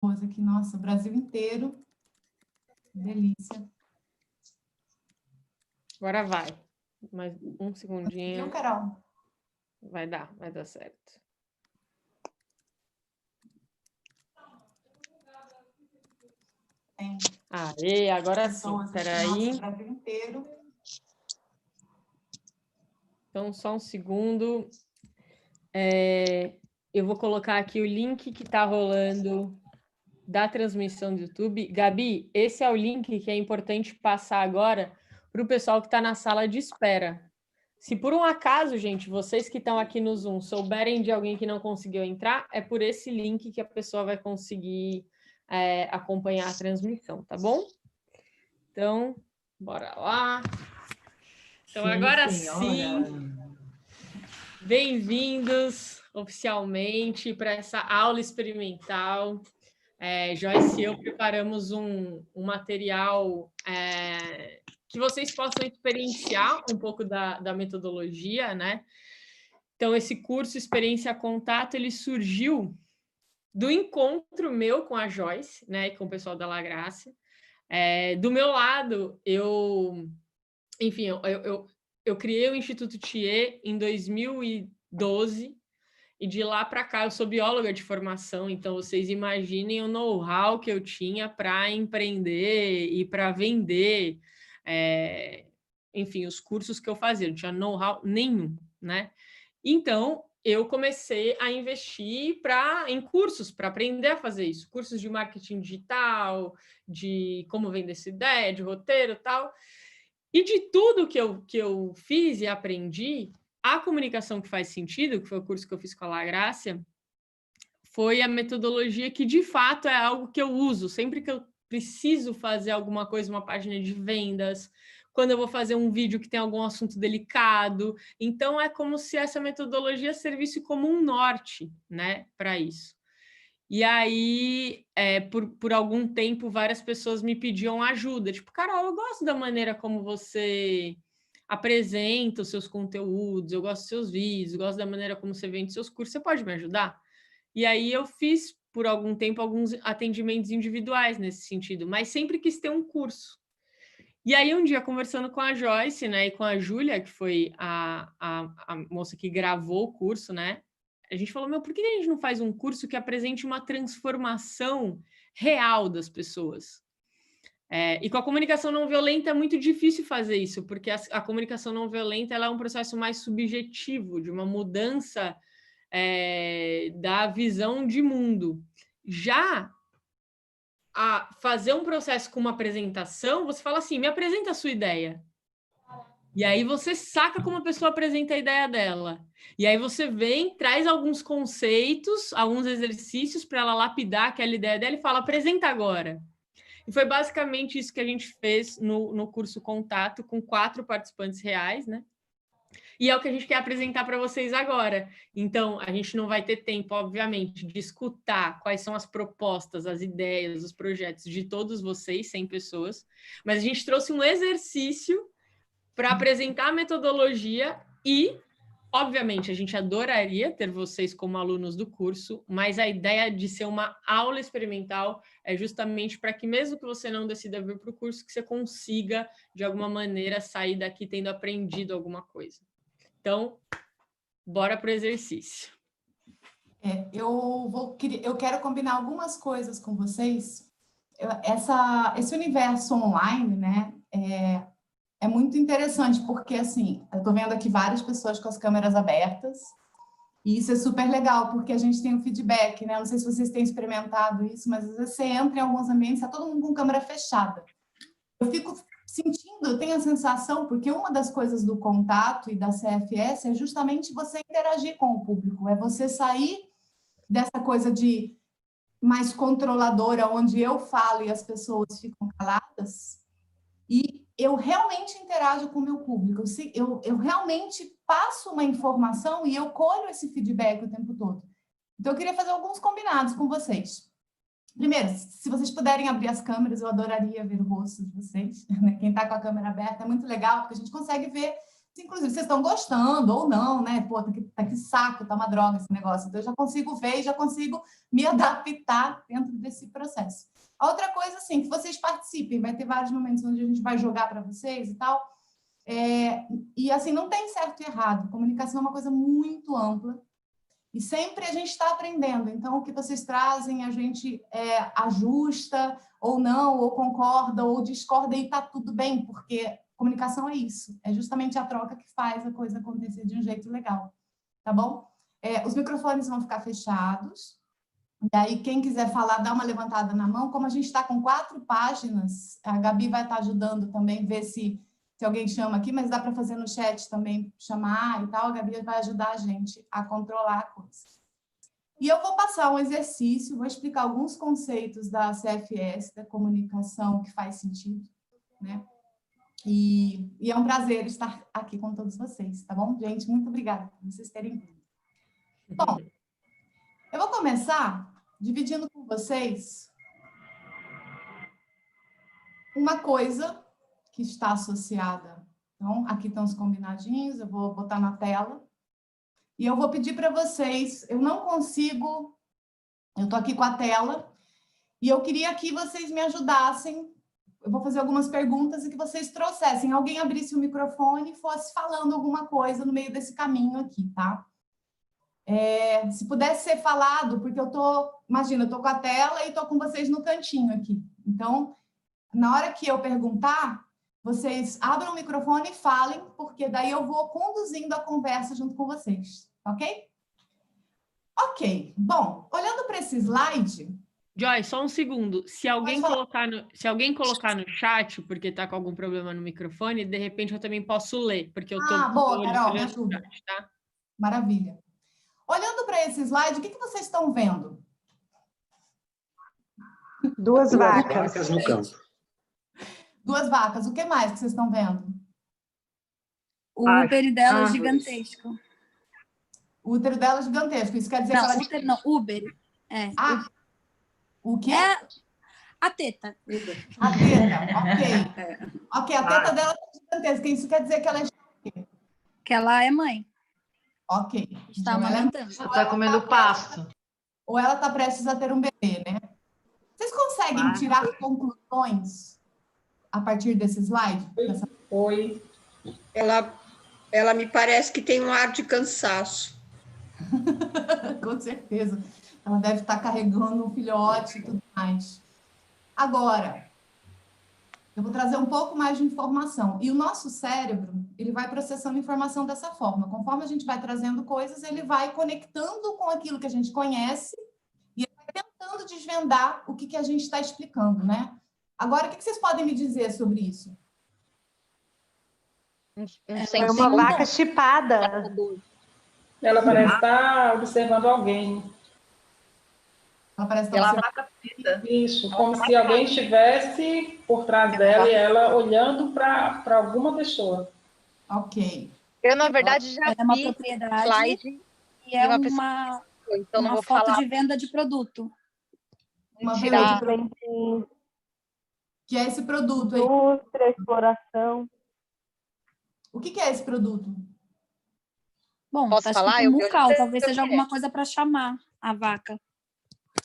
pessoas aqui, nossa, o Brasil inteiro. Delícia. Agora vai. Mais um segundinho. Viu, Carol? Vai dar certo. Aê, agora sim. Espera aí. Nossa, o Brasil inteiro. Então, só um segundo. Eu vou colocar aqui o link que está rolando da transmissão do YouTube. Gabi, esse é o link que é importante passar agora para o pessoal que está na sala de espera. Se por um acaso, gente, vocês que estão aqui no Zoom souberem de alguém que não conseguiu entrar, é por esse link que a pessoa vai conseguir acompanhar a transmissão, tá bom? Então, bora lá. Então, agora sim, bem-vindos oficialmente para essa aula experimental. Joyce e eu preparamos um material que vocês possam experienciar um pouco da metodologia, né? Então, esse curso Experiência Contato, ele surgiu do encontro meu com a Joyce, né, e com o pessoal da La Graça. Do meu lado, eu criei o Instituto Thier em 2012, e de lá para cá eu sou bióloga de formação, então vocês imaginem o know-how que eu tinha para empreender e para vender, enfim, os cursos que eu fazia, não tinha know-how nenhum, né? Então, eu comecei a investir em cursos para aprender a fazer isso, cursos de marketing digital, de como vender essa ideia, de roteiro e tal. E de tudo que eu fiz e aprendi, a comunicação que faz sentido, que foi o curso que eu fiz com a La Graça, foi a metodologia que, de fato, é algo que eu uso sempre que eu preciso fazer alguma coisa, uma página de vendas, quando eu vou fazer um vídeo que tem algum assunto delicado. Então, é como se essa metodologia servisse como um norte, né, para isso. E aí, por algum tempo, várias pessoas me pediam ajuda. Tipo, Carol, eu gosto da maneira como você apresenta os seus conteúdos, eu gosto dos seus vídeos, eu gosto da maneira como você vende seus cursos, você pode me ajudar? E aí eu fiz, por algum tempo, alguns atendimentos individuais nesse sentido, mas sempre quis ter um curso. E aí, um dia, conversando com a Joyce, né, e com a Júlia, que foi a moça que gravou o curso, né, a gente falou, por que a gente não faz um curso que apresente uma transformação real das pessoas? E com a comunicação não violenta é muito difícil fazer isso, porque a comunicação não violenta ela é um processo mais subjetivo, de uma mudança da visão de mundo. Já a fazer um processo com uma apresentação, você fala assim, me apresenta a sua ideia. E aí você saca como a pessoa apresenta a ideia dela. E aí você vem, traz alguns conceitos, alguns exercícios para ela lapidar aquela ideia dela e fala, apresenta agora. E foi basicamente isso que a gente fez no curso Contato, com 4 participantes reais, né? E é o que a gente quer apresentar para vocês agora. Então, a gente não vai ter tempo, obviamente, de escutar quais são as propostas, as ideias, os projetos de todos vocês, 100 pessoas, mas a gente trouxe um exercício para apresentar a metodologia e, obviamente, a gente adoraria ter vocês como alunos do curso, mas a ideia de ser uma aula experimental é justamente para que, mesmo que você não decida vir para o curso, que você consiga, de alguma maneira, sair daqui tendo aprendido alguma coisa. Então, bora para o exercício. Eu quero combinar algumas coisas com vocês. Esse universo online, né, é muito interessante, porque, assim, eu estou vendo aqui várias pessoas com as câmeras abertas, e isso é super legal, porque a gente tem um feedback, né? Não sei se vocês têm experimentado isso, mas às vezes você entra em alguns ambientes, está todo mundo com câmera fechada. Eu fico sentindo, eu tenho a sensação, porque uma das coisas do contato e da CFS é justamente você interagir com o público, é você sair dessa coisa de mais controladora, onde eu falo e as pessoas ficam caladas, e eu realmente interajo com o meu público, eu realmente passo uma informação e eu colho esse feedback o tempo todo. Então, eu queria fazer alguns combinados com vocês. Primeiro, se vocês puderem abrir as câmeras, eu adoraria ver o rosto de vocês. Quem está com a câmera aberta é muito legal, porque a gente consegue ver inclusive, vocês estão gostando ou não, né? Pô, tá que saco, tá uma droga esse negócio. Então, eu já consigo ver e já consigo me adaptar dentro desse processo. A outra coisa, assim, que vocês participem, vai ter vários momentos onde a gente vai jogar para vocês e tal. E, assim, não tem certo e errado. Comunicação é uma coisa muito ampla. E sempre a gente está aprendendo. Então, o que vocês trazem, a gente ajusta, ou não, ou concorda, ou discorda, e está tudo bem, porque comunicação é isso. É justamente a troca que faz a coisa acontecer de um jeito legal. Tá bom? Os microfones vão ficar fechados. E aí, quem quiser falar, dá uma levantada na mão. Como a gente está com 4 páginas, a Gabi vai estar ajudando também, ver se alguém chama aqui, mas dá para fazer no chat também, chamar e tal. A Gabi vai ajudar a gente a controlar a coisa. E eu vou passar um exercício, vou explicar alguns conceitos da CFS, da comunicação, que faz sentido, né? E é um prazer estar aqui com todos vocês, tá bom? Gente, muito obrigada por vocês terem vindo. Bom, eu vou começar dividindo com vocês uma coisa que está associada. Então, aqui estão os combinadinhos, eu vou botar na tela. E eu vou pedir para vocês, eu não consigo, eu estou aqui com a tela, e eu queria que vocês me ajudassem. Eu vou fazer algumas perguntas e que vocês trouxessem. Alguém abrisse o microfone e fosse falando alguma coisa no meio desse caminho aqui, tá? Se pudesse ser falado, porque imagina, eu estou com a tela e estou com vocês no cantinho aqui. Então, na hora que eu perguntar, vocês abram o microfone e falem, porque daí eu vou conduzindo a conversa junto com vocês, ok? Ok, bom, olhando para esse slide... Joy, só um segundo. Se alguém colocar no chat, porque está com algum problema no microfone, de repente eu também posso ler, porque eu estou boa, Carol, me olhando ajuda. no chat, tá? Maravilha. Olhando para esse slide, o que vocês estão vendo? Duas vacas. Vacas no campo. 2 vacas. O que mais que vocês estão vendo? O útero dela é gigantesco. O útero dela é gigantesco. Isso quer dizer não, que ela... útero não, Uber. O quê? A teta. A teta, ok. Ok, a teta dela é gigantesca. Isso quer dizer que ela é... Que ela é mãe. Ok. Está amamentando. Está comendo pasto. Ou ela está prestes a ter um bebê, né? Vocês conseguem tirar conclusões a partir desse slide? Oi. Ela me parece que tem um ar de cansaço. Com certeza. Ela deve estar carregando um filhote e tudo mais. Agora, eu vou trazer um pouco mais de informação. E o nosso cérebro, ele vai processando informação dessa forma. Conforme a gente vai trazendo coisas, ele vai conectando com aquilo que a gente conhece e ele vai tentando desvendar o que a gente está explicando, né? Agora, o que vocês podem me dizer sobre isso? É uma vaca chipada. Ela parece estar observando alguém. Ela parece estar vaca preta. Isso, como se alguém estivesse por trás dela e ela olhando para alguma pessoa. Ok. Eu, na verdade, já é uma vi propriedade slide e é uma então não uma vou foto falar. de venda de produto. Uma Tirar. venda de produto. Que é esse produto aí? Indústria, exploração. O que é esse produto? Bom, Posso tá falar? escrito Eu mucal, sei talvez o que seja é. alguma coisa para chamar a vaca.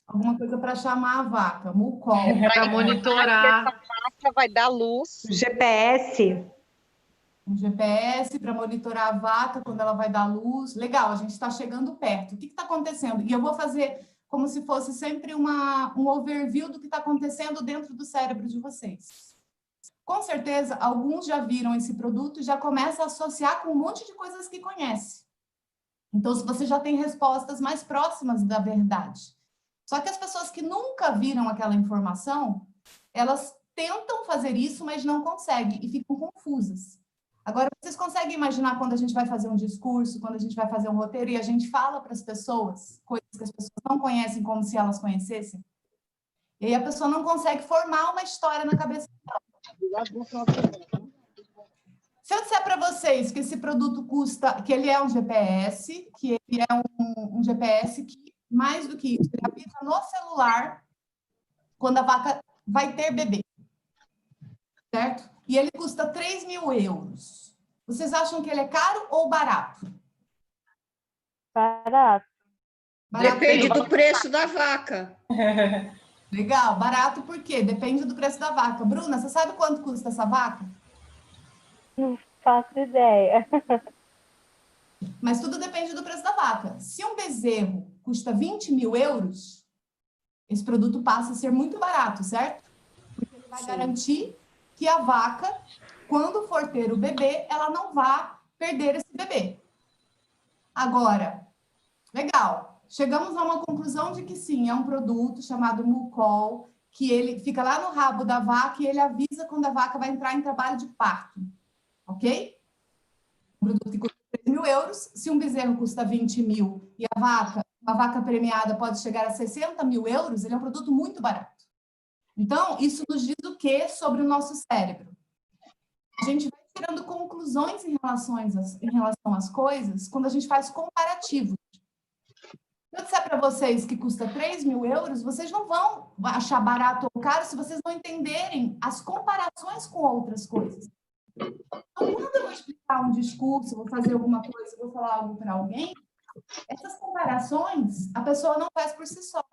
Alguma coisa para chamar a vaca. Mucol. Para monitorar. Essa vaca vai dar luz. GPS. Um GPS para monitorar a vaca quando ela vai dar luz. Legal, a gente está chegando perto. O que está acontecendo? E eu vou fazer como se fosse sempre um overview do que está acontecendo dentro do cérebro de vocês. Com certeza, alguns já viram esse produto e já começam a associar com um monte de coisas que conhece. Então, se você já tem respostas mais próximas da verdade. Só que as pessoas que nunca viram aquela informação, elas tentam fazer isso, mas não conseguem e ficam confusas. Agora, vocês conseguem imaginar quando a gente vai fazer um discurso, quando a gente vai fazer um roteiro e a gente fala para as pessoas coisas que as pessoas não conhecem como se elas conhecessem? E aí a pessoa não consegue formar uma história na cabeça dela. Se eu disser para vocês que esse produto custa, que ele é um GPS, que ele é um GPS que, mais do que isso, ele apita no celular quando a vaca vai ter bebê, certo? E ele custa 3.000 euros. Vocês acham que ele é caro ou barato? Barato. Barato. Depende do preço da vaca. Legal, barato por quê? Depende do preço da vaca. Bruna, você sabe quanto custa essa vaca? Não faço ideia. Mas tudo depende do preço da vaca. Se um bezerro custa 20 mil euros, esse produto passa a ser muito barato, certo? Porque ele vai garantir que a vaca, quando for ter o bebê, ela não vá perder esse bebê. Agora, legal, chegamos a uma conclusão de que sim, é um produto chamado Mucol, que ele fica lá no rabo da vaca e ele avisa quando a vaca vai entrar em trabalho de parto, ok? Um produto que custa 3 mil euros, se um bezerro custa 20 mil e uma vaca premiada pode chegar a 60 mil euros, ele é um produto muito barato. Então, isso nos diz o quê sobre o nosso cérebro? A gente vai tirando conclusões em relação às coisas quando a gente faz comparativos. Se eu disser para vocês que custa 3 mil euros, vocês não vão achar barato ou caro se vocês não entenderem as comparações com outras coisas. Então, quando eu vou explicar um discurso, vou fazer alguma coisa, vou falar algo para alguém, essas comparações a pessoa não faz por si só.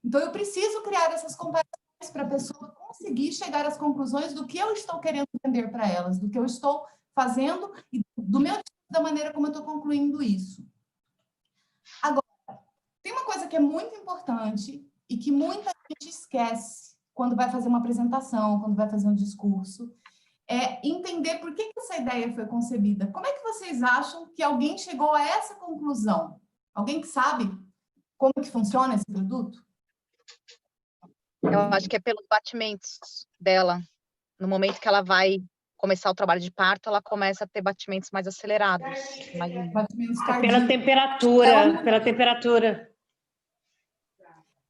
Então, eu preciso criar essas comparações para a pessoa conseguir chegar às conclusões do que eu estou querendo vender para elas, do que eu estou fazendo e da maneira como eu estou concluindo isso. Agora, tem uma coisa que é muito importante e que muita gente esquece quando vai fazer uma apresentação, quando vai fazer um discurso, é entender por que essa ideia foi concebida. Como é que vocês acham que alguém chegou a essa conclusão? Alguém que sabe como que funciona esse produto? Eu acho que é pelos batimentos dela. No momento que ela vai começar o trabalho de parto, ela começa a ter batimentos mais acelerados. Batimentos Pela cardíacos. temperatura, pela temperatura.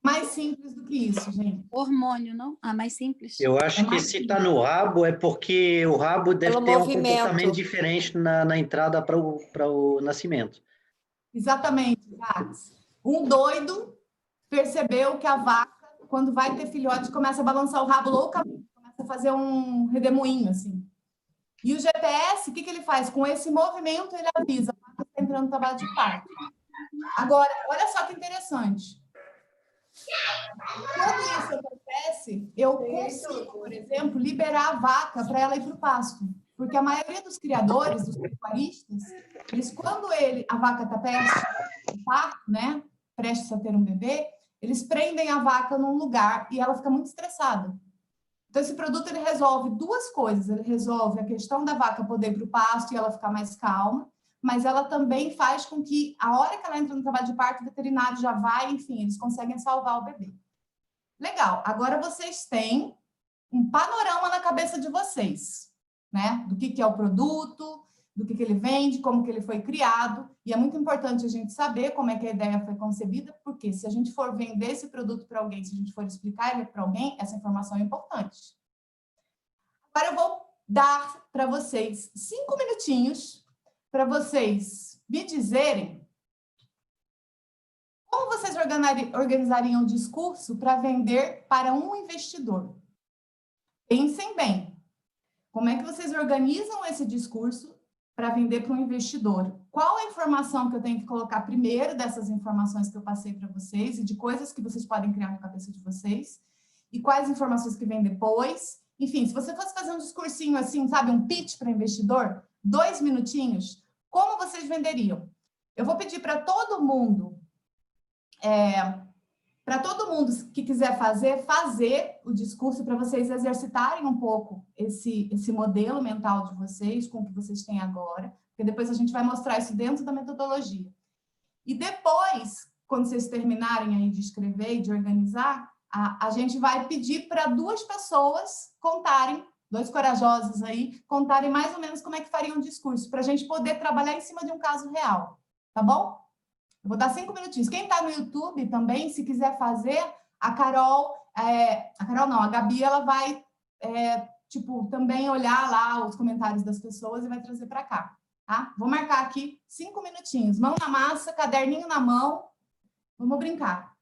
Mais simples do que isso, gente. Hormônio, não? Ah, mais simples. Eu acho que se está no rabo é porque o rabo deve Pelo ter um movimento. comportamento diferente na entrada para o nascimento. Exatamente, Jacques. Um doido percebeu que a vaca, quando vai ter filhote, começa a balançar o rabo loucamente, começa a fazer um redemoinho, assim. E o GPS, o que ele faz? Com esse movimento, ele avisa, a vaca está entrando no trabalho de parto. Agora, olha só que interessante. Quando isso acontece, eu consigo, por exemplo, liberar a vaca para ela ir para o pasto. Porque a maioria dos criadores, dos pecuaristas, eles, quando a vaca está prestes a parto, né, prestes a ter um bebê, eles prendem a vaca num lugar e ela fica muito estressada. Então, esse produto ele resolve duas coisas. Ele resolve a questão da vaca poder ir para o pasto e ela ficar mais calma, mas ela também faz com que, a hora que ela entra no trabalho de parto, o veterinário já vai, enfim, eles conseguem salvar o bebê. Legal, agora vocês têm um panorama na cabeça de vocês, né? Do que é o produto, do que ele vende, como que ele foi criado, e é muito importante a gente saber como é que a ideia foi concebida, porque se a gente for vender esse produto para alguém, se a gente for explicar ele para alguém, essa informação é importante. Agora eu vou dar para vocês 5 minutinhos para vocês me dizerem como vocês organizariam o discurso para vender para um investidor. Pensem bem. Como é que vocês organizam esse discurso para vender para um investidor? Qual a informação que eu tenho que colocar primeiro dessas informações que eu passei para vocês e de coisas que vocês podem criar na cabeça de vocês? E quais informações que vêm depois? Enfim, se você fosse fazer um discursinho assim, sabe, um pitch para investidor, 2 minutinhos, como vocês venderiam? Eu vou pedir para todo mundo que quiser fazer o discurso para vocês exercitarem um pouco esse modelo mental de vocês, com o que vocês têm agora, porque depois a gente vai mostrar isso dentro da metodologia. E depois, quando vocês terminarem aí de escrever e de organizar, a gente vai pedir para 2 pessoas contarem, 2 corajosos aí, contarem mais ou menos como é que fariam o discurso, para a gente poder trabalhar em cima de um caso real, tá bom? Eu vou dar 5 minutinhos. Quem está no YouTube também, se quiser fazer, a Gabi, ela vai, também olhar lá os comentários das pessoas e vai trazer para cá, tá? Vou marcar aqui 5 minutinhos. Mão na massa, caderninho na mão. Vamos brincar.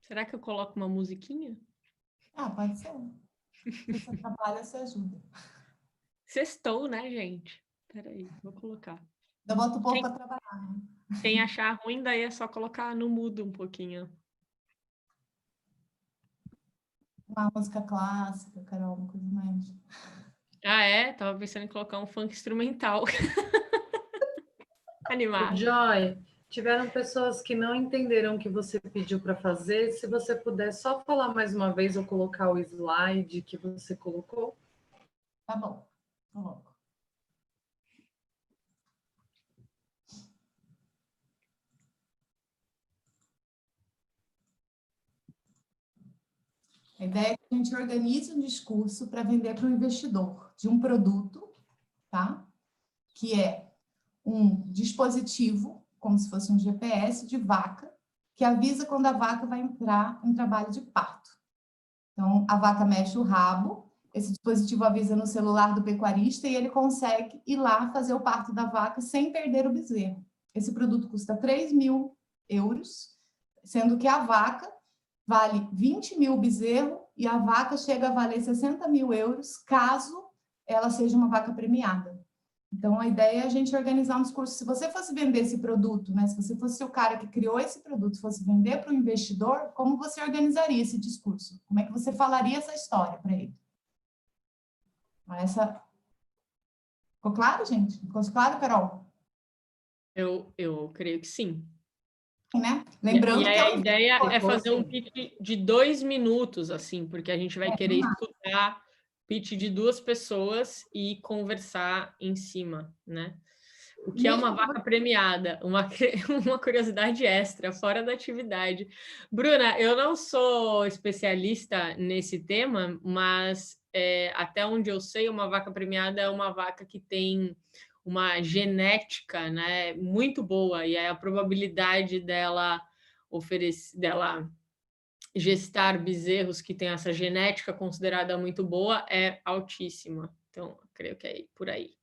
Será que eu coloco uma musiquinha? Ah, pode ser. Se você trabalha, você ajuda. Sextou, né, gente? Peraí, vou colocar. Eu boto o povo para trabalhar. Quem achar ruim, daí é só colocar no mudo um pouquinho. Uma música clássica, Carol, uma coisa mais... Ah, é? Tava pensando em colocar um funk instrumental. Animado. Joy, tiveram pessoas que não entenderam o que você pediu para fazer. Se você puder só falar mais uma vez ou colocar o slide que você colocou. Tá bom, coloco. A ideia é que a gente organize um discurso para vender para o investidor de um produto, tá? Que é um dispositivo, como se fosse um GPS de vaca, que avisa quando a vaca vai entrar em trabalho de parto. Então, a vaca mexe o rabo, esse dispositivo avisa no celular do pecuarista e ele consegue ir lá fazer o parto da vaca sem perder o bezerro. Esse produto custa 3.000 euros, sendo que a vaca vale 20.000 o bezerro e a vaca chega a valer 60.000 euros, caso ela seja uma vaca premiada. Então, a ideia é a gente organizar um discurso. Se você fosse vender esse produto, né? Se você fosse o cara que criou esse produto, fosse vender para o investidor, como você organizaria esse discurso? Como é que você falaria essa história para ele? Ficou claro, gente? Ficou claro, Carol? Eu creio que sim. Né? Lembrando que a ideia é fazer um pitch de 2 minutos, assim, porque a gente vai querer escutar pitch de 2 pessoas e conversar em cima, né? O que é uma vaca premiada, uma curiosidade extra, fora da atividade. Bruna, eu não sou especialista nesse tema, mas até onde eu sei, uma vaca premiada é uma vaca que tem uma genética, né, muito boa, e aí a probabilidade dela gestar bezerros que têm essa genética considerada muito boa é altíssima. Então, creio que é por aí.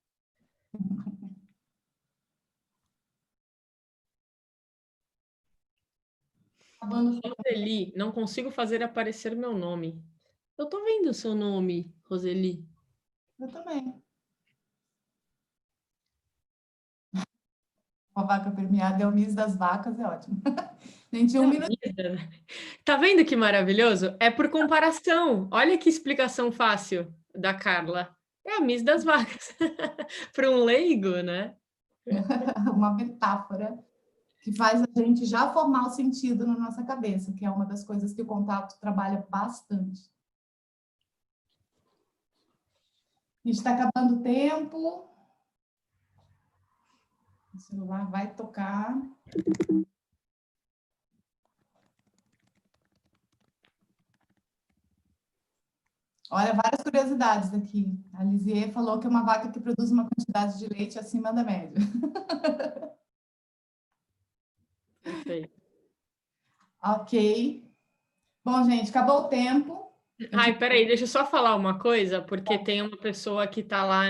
Roseli, não consigo fazer aparecer meu nome. Eu tô vendo o seu nome, Roseli. Eu também. Uma vaca premiada é o Miss das vacas, é ótimo. Gente, um minuto. Tá vendo que maravilhoso? É por comparação. Olha que explicação fácil da Carla. É a Miss das vacas. Para um leigo, né? Uma metáfora que faz a gente já formar o sentido na nossa cabeça, que é uma das coisas que o contato trabalha bastante. A gente está acabando o tempo. O celular vai tocar. Olha, várias curiosidades aqui. A Lisier falou que é uma vaca que produz uma quantidade de leite acima da média. Perfeito. Ok. Bom, gente, acabou o tempo. Ai, peraí, deixa eu só falar uma coisa, porque tem uma pessoa que tá lá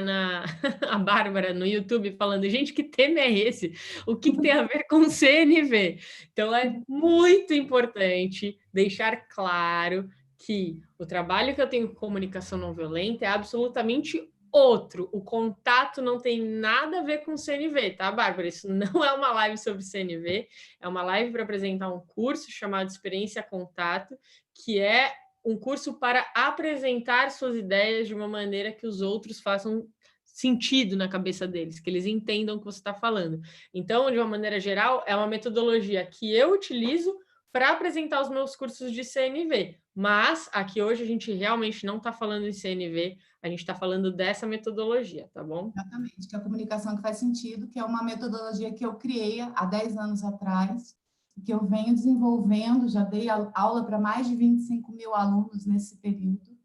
a Bárbara, no YouTube, falando, gente, que tema é esse? O que tem a ver com CNV? Então, é muito importante deixar claro que o trabalho que eu tenho com comunicação não violenta é absolutamente outro. O contato não tem nada a ver com CNV, tá, Bárbara? Isso não é uma live sobre CNV, é uma live para apresentar um curso chamado Experiência Contato, que é um curso para apresentar suas ideias de uma maneira que os outros façam sentido na cabeça deles, que eles entendam o que você está falando. Então, de uma maneira geral, é uma metodologia que eu utilizo para apresentar os meus cursos de CNV. Mas aqui hoje a gente realmente não está falando de CNV, a gente está falando dessa metodologia, tá bom? Exatamente, que é a comunicação que faz sentido, que é uma metodologia que eu criei há 10 anos atrás, que eu venho desenvolvendo, já dei aula para mais de 25.000 alunos nesse período,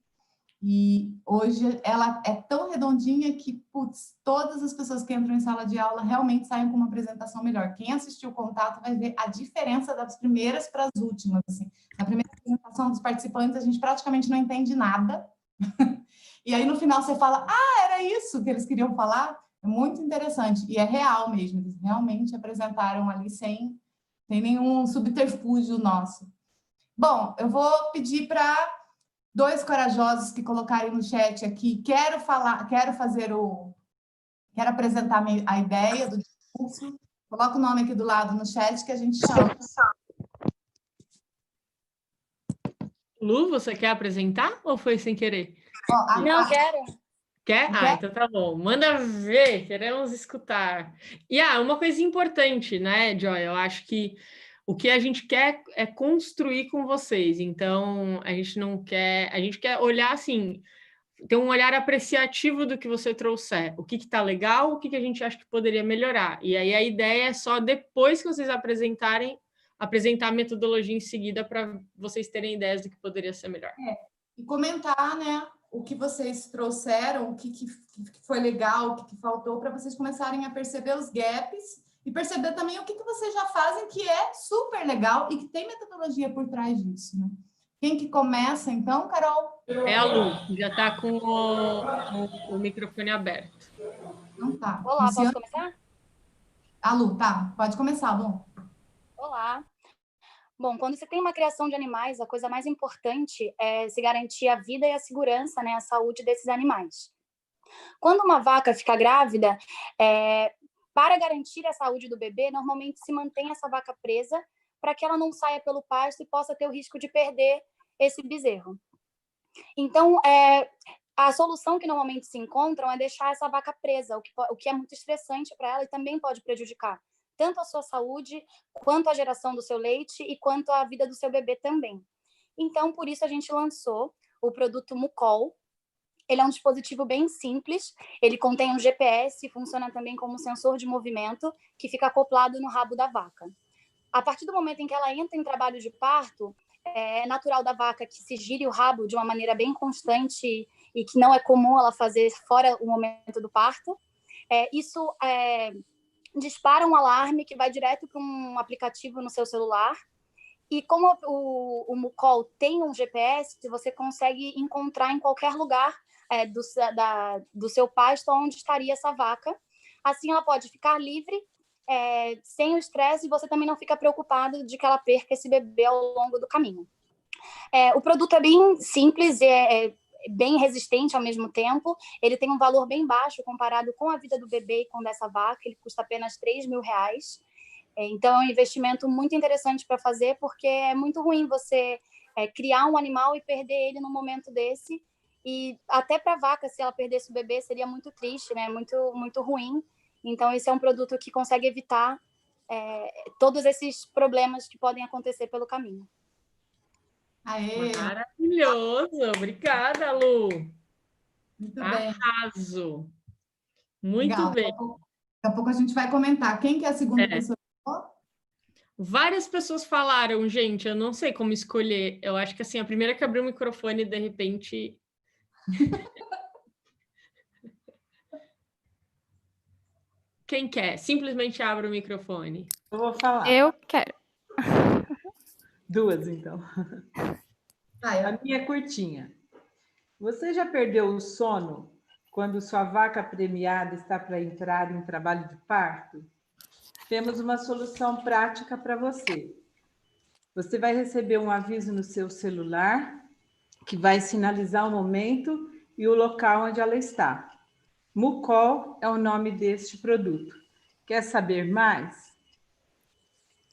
e hoje ela é tão redondinha que, putz, todas as pessoas que entram em sala de aula realmente saem com uma apresentação melhor. Quem assistiu o Contato vai ver a diferença das primeiras para as últimas. Assim. Na primeira apresentação dos participantes, a gente praticamente não entende nada, e aí no final você fala, era isso que eles queriam falar? É muito interessante, e é real mesmo, eles realmente apresentaram ali sem nenhum subterfúgio nosso. Bom, eu vou pedir para 2 corajosos que colocarem no chat aqui. Quero apresentar a ideia do discurso. Coloca o nome aqui do lado no chat que a gente chama. Lu, você quer apresentar ou foi sem querer? Não, quero. Quer? Ah, então tá bom. Manda ver, queremos escutar. E uma coisa importante, né, Joy? Eu acho que o que a gente quer é construir com vocês. Então, a gente quer olhar assim, ter um olhar apreciativo do que você trouxer. O que está legal, o que a gente acha que poderia melhorar. E aí a ideia é só depois que vocês apresentar a metodologia em seguida para vocês terem ideias do que poderia ser melhor. E comentar, né, o que vocês trouxeram, o que foi legal, o que faltou, para vocês começarem a perceber os gaps e perceber também o que vocês já fazem que é super legal e que tem metodologia por trás disso, né? Quem que começa, então, Carol? É a Lu, que já está com o microfone aberto. Não tá. Olá, Luciana? posso começar? A Lu, tá. Pode começar, Lu. Olá. Bom, quando você tem uma criação de animais, a coisa mais importante é se garantir a vida e a segurança, né, a saúde desses animais. Quando uma vaca fica grávida, para garantir a saúde do bebê, normalmente se mantém essa vaca presa para que ela não saia pelo pasto e possa ter o risco de perder esse bezerro. Então, a solução que normalmente se encontram é deixar essa vaca presa, o que é muito estressante para ela e também pode prejudicar tanto a sua saúde, quanto a geração do seu leite e quanto a vida do seu bebê também. Então, por isso a gente lançou o produto Mucol. Ele é um dispositivo bem simples, ele contém um GPS e funciona também como sensor de movimento que fica acoplado no rabo da vaca. A partir do momento em que ela entra em trabalho de parto, é natural da vaca que se gire o rabo de uma maneira bem constante e que não é comum ela fazer fora o momento do parto. Isso dispara um alarme que vai direto para um aplicativo no seu celular. E como o Mucol tem um GPS, você consegue encontrar em qualquer lugar do seu pasto onde estaria essa vaca. Assim ela pode ficar livre, sem o estresse, e você também não fica preocupado de que ela perca esse bebê ao longo do caminho. O produto é bem simples, bem resistente ao mesmo tempo. Ele tem um valor bem baixo comparado com a vida do bebê e com dessa vaca. Ele custa apenas R$3.000. Então, é um investimento muito interessante para fazer, porque é muito ruim você criar um animal e perder ele num momento desse. E até para a vaca, se ela perdesse o bebê, seria muito triste, né? Muito, muito ruim. Então, esse é um produto que consegue evitar todos esses problemas que podem acontecer pelo caminho. Aê! Maravilhoso! Obrigada, Lu! Muito bem. Arraso! Muito Legal. bem. Daqui a pouco a gente vai comentar. Quem que é a segunda pessoa? Várias pessoas falaram, gente, eu não sei como escolher. Eu acho que assim, a primeira que abriu o microfone, de repente... Quem quer? Simplesmente abre o microfone. Eu vou falar. Eu quero. 2, então. A minha é curtinha. Você já perdeu o sono quando sua vaca premiada está para entrar em trabalho de parto? Temos uma solução prática para você. Você vai receber um aviso no seu celular que vai sinalizar o momento e o local onde ela está. Mucol é o nome deste produto. Quer saber mais?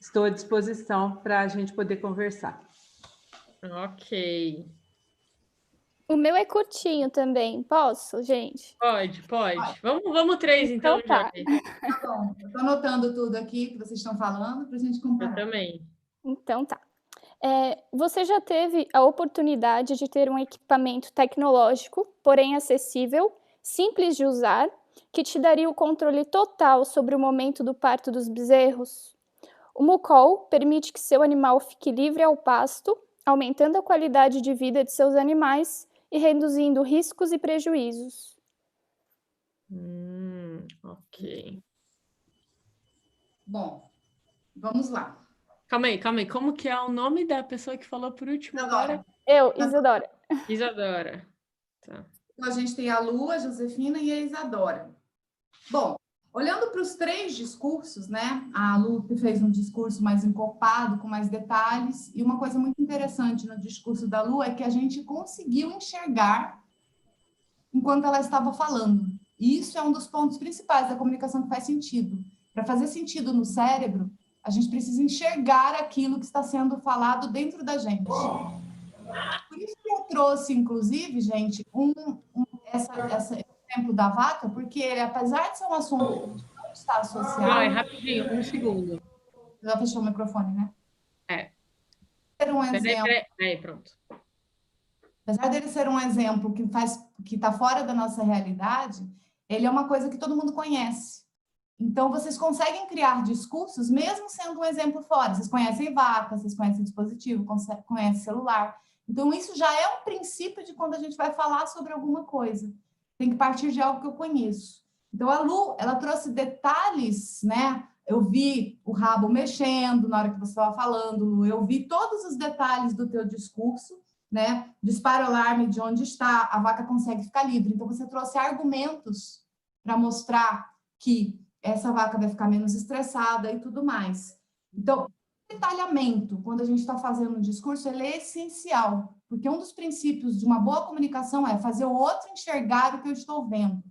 Estou à disposição para a gente poder conversar. Ok. O meu é curtinho também. Posso, gente? Pode. Vamos 3, então, Tá. Tá bom. Eu estou anotando tudo aqui que vocês estão falando para a gente comparar. Eu também. Então tá. Você já teve a oportunidade de ter um equipamento tecnológico, porém acessível, simples de usar, que te daria o controle total sobre o momento do parto dos bezerros? O Mucol permite que seu animal fique livre ao pasto, aumentando a qualidade de vida de seus animais e reduzindo riscos e prejuízos. Ok. Bom, vamos lá. Calma aí. Como que é o nome da pessoa que falou por último agora? Eu, Isadora. Isadora. Tá. Então, a gente tem a Lu, a Josefina e a Isadora. Bom, Olhando para os 3 discursos, né? A Lu fez um discurso mais encorpado, com mais detalhes, e uma coisa muito interessante no discurso da Lu é que a gente conseguiu enxergar enquanto ela estava falando. E isso é um dos pontos principais da comunicação que faz sentido. Para fazer sentido no cérebro, a gente precisa enxergar aquilo que está sendo falado dentro da gente. Por isso que eu trouxe, inclusive, gente, esse exemplo da vaca, porque ele, apesar de ser um assunto que não está associado... Rapidinho, um segundo. Já fechou o microfone, né? Ser um exemplo... Pronto. Apesar dele ser um exemplo que está fora da nossa realidade, ele é uma coisa que todo mundo conhece. Então, vocês conseguem criar discursos mesmo sendo um exemplo fora. Vocês conhecem vaca, vocês conhecem dispositivo, conhecem celular. Então, isso já é um princípio de quando a gente vai falar sobre alguma coisa. Tem que partir de algo que eu conheço. Então, a Lu, ela trouxe detalhes, né? Eu vi o rabo mexendo na hora que você estava falando, Lu. Eu vi todos os detalhes do teu discurso, né? Dispara o alarme de onde está, a vaca consegue ficar livre. Então, você trouxe argumentos para mostrar que essa vaca vai ficar menos estressada e tudo mais. Então, o detalhamento, quando a gente está fazendo um discurso, ele é essencial, porque um dos princípios de uma boa comunicação é fazer o outro enxergar o que eu estou vendo.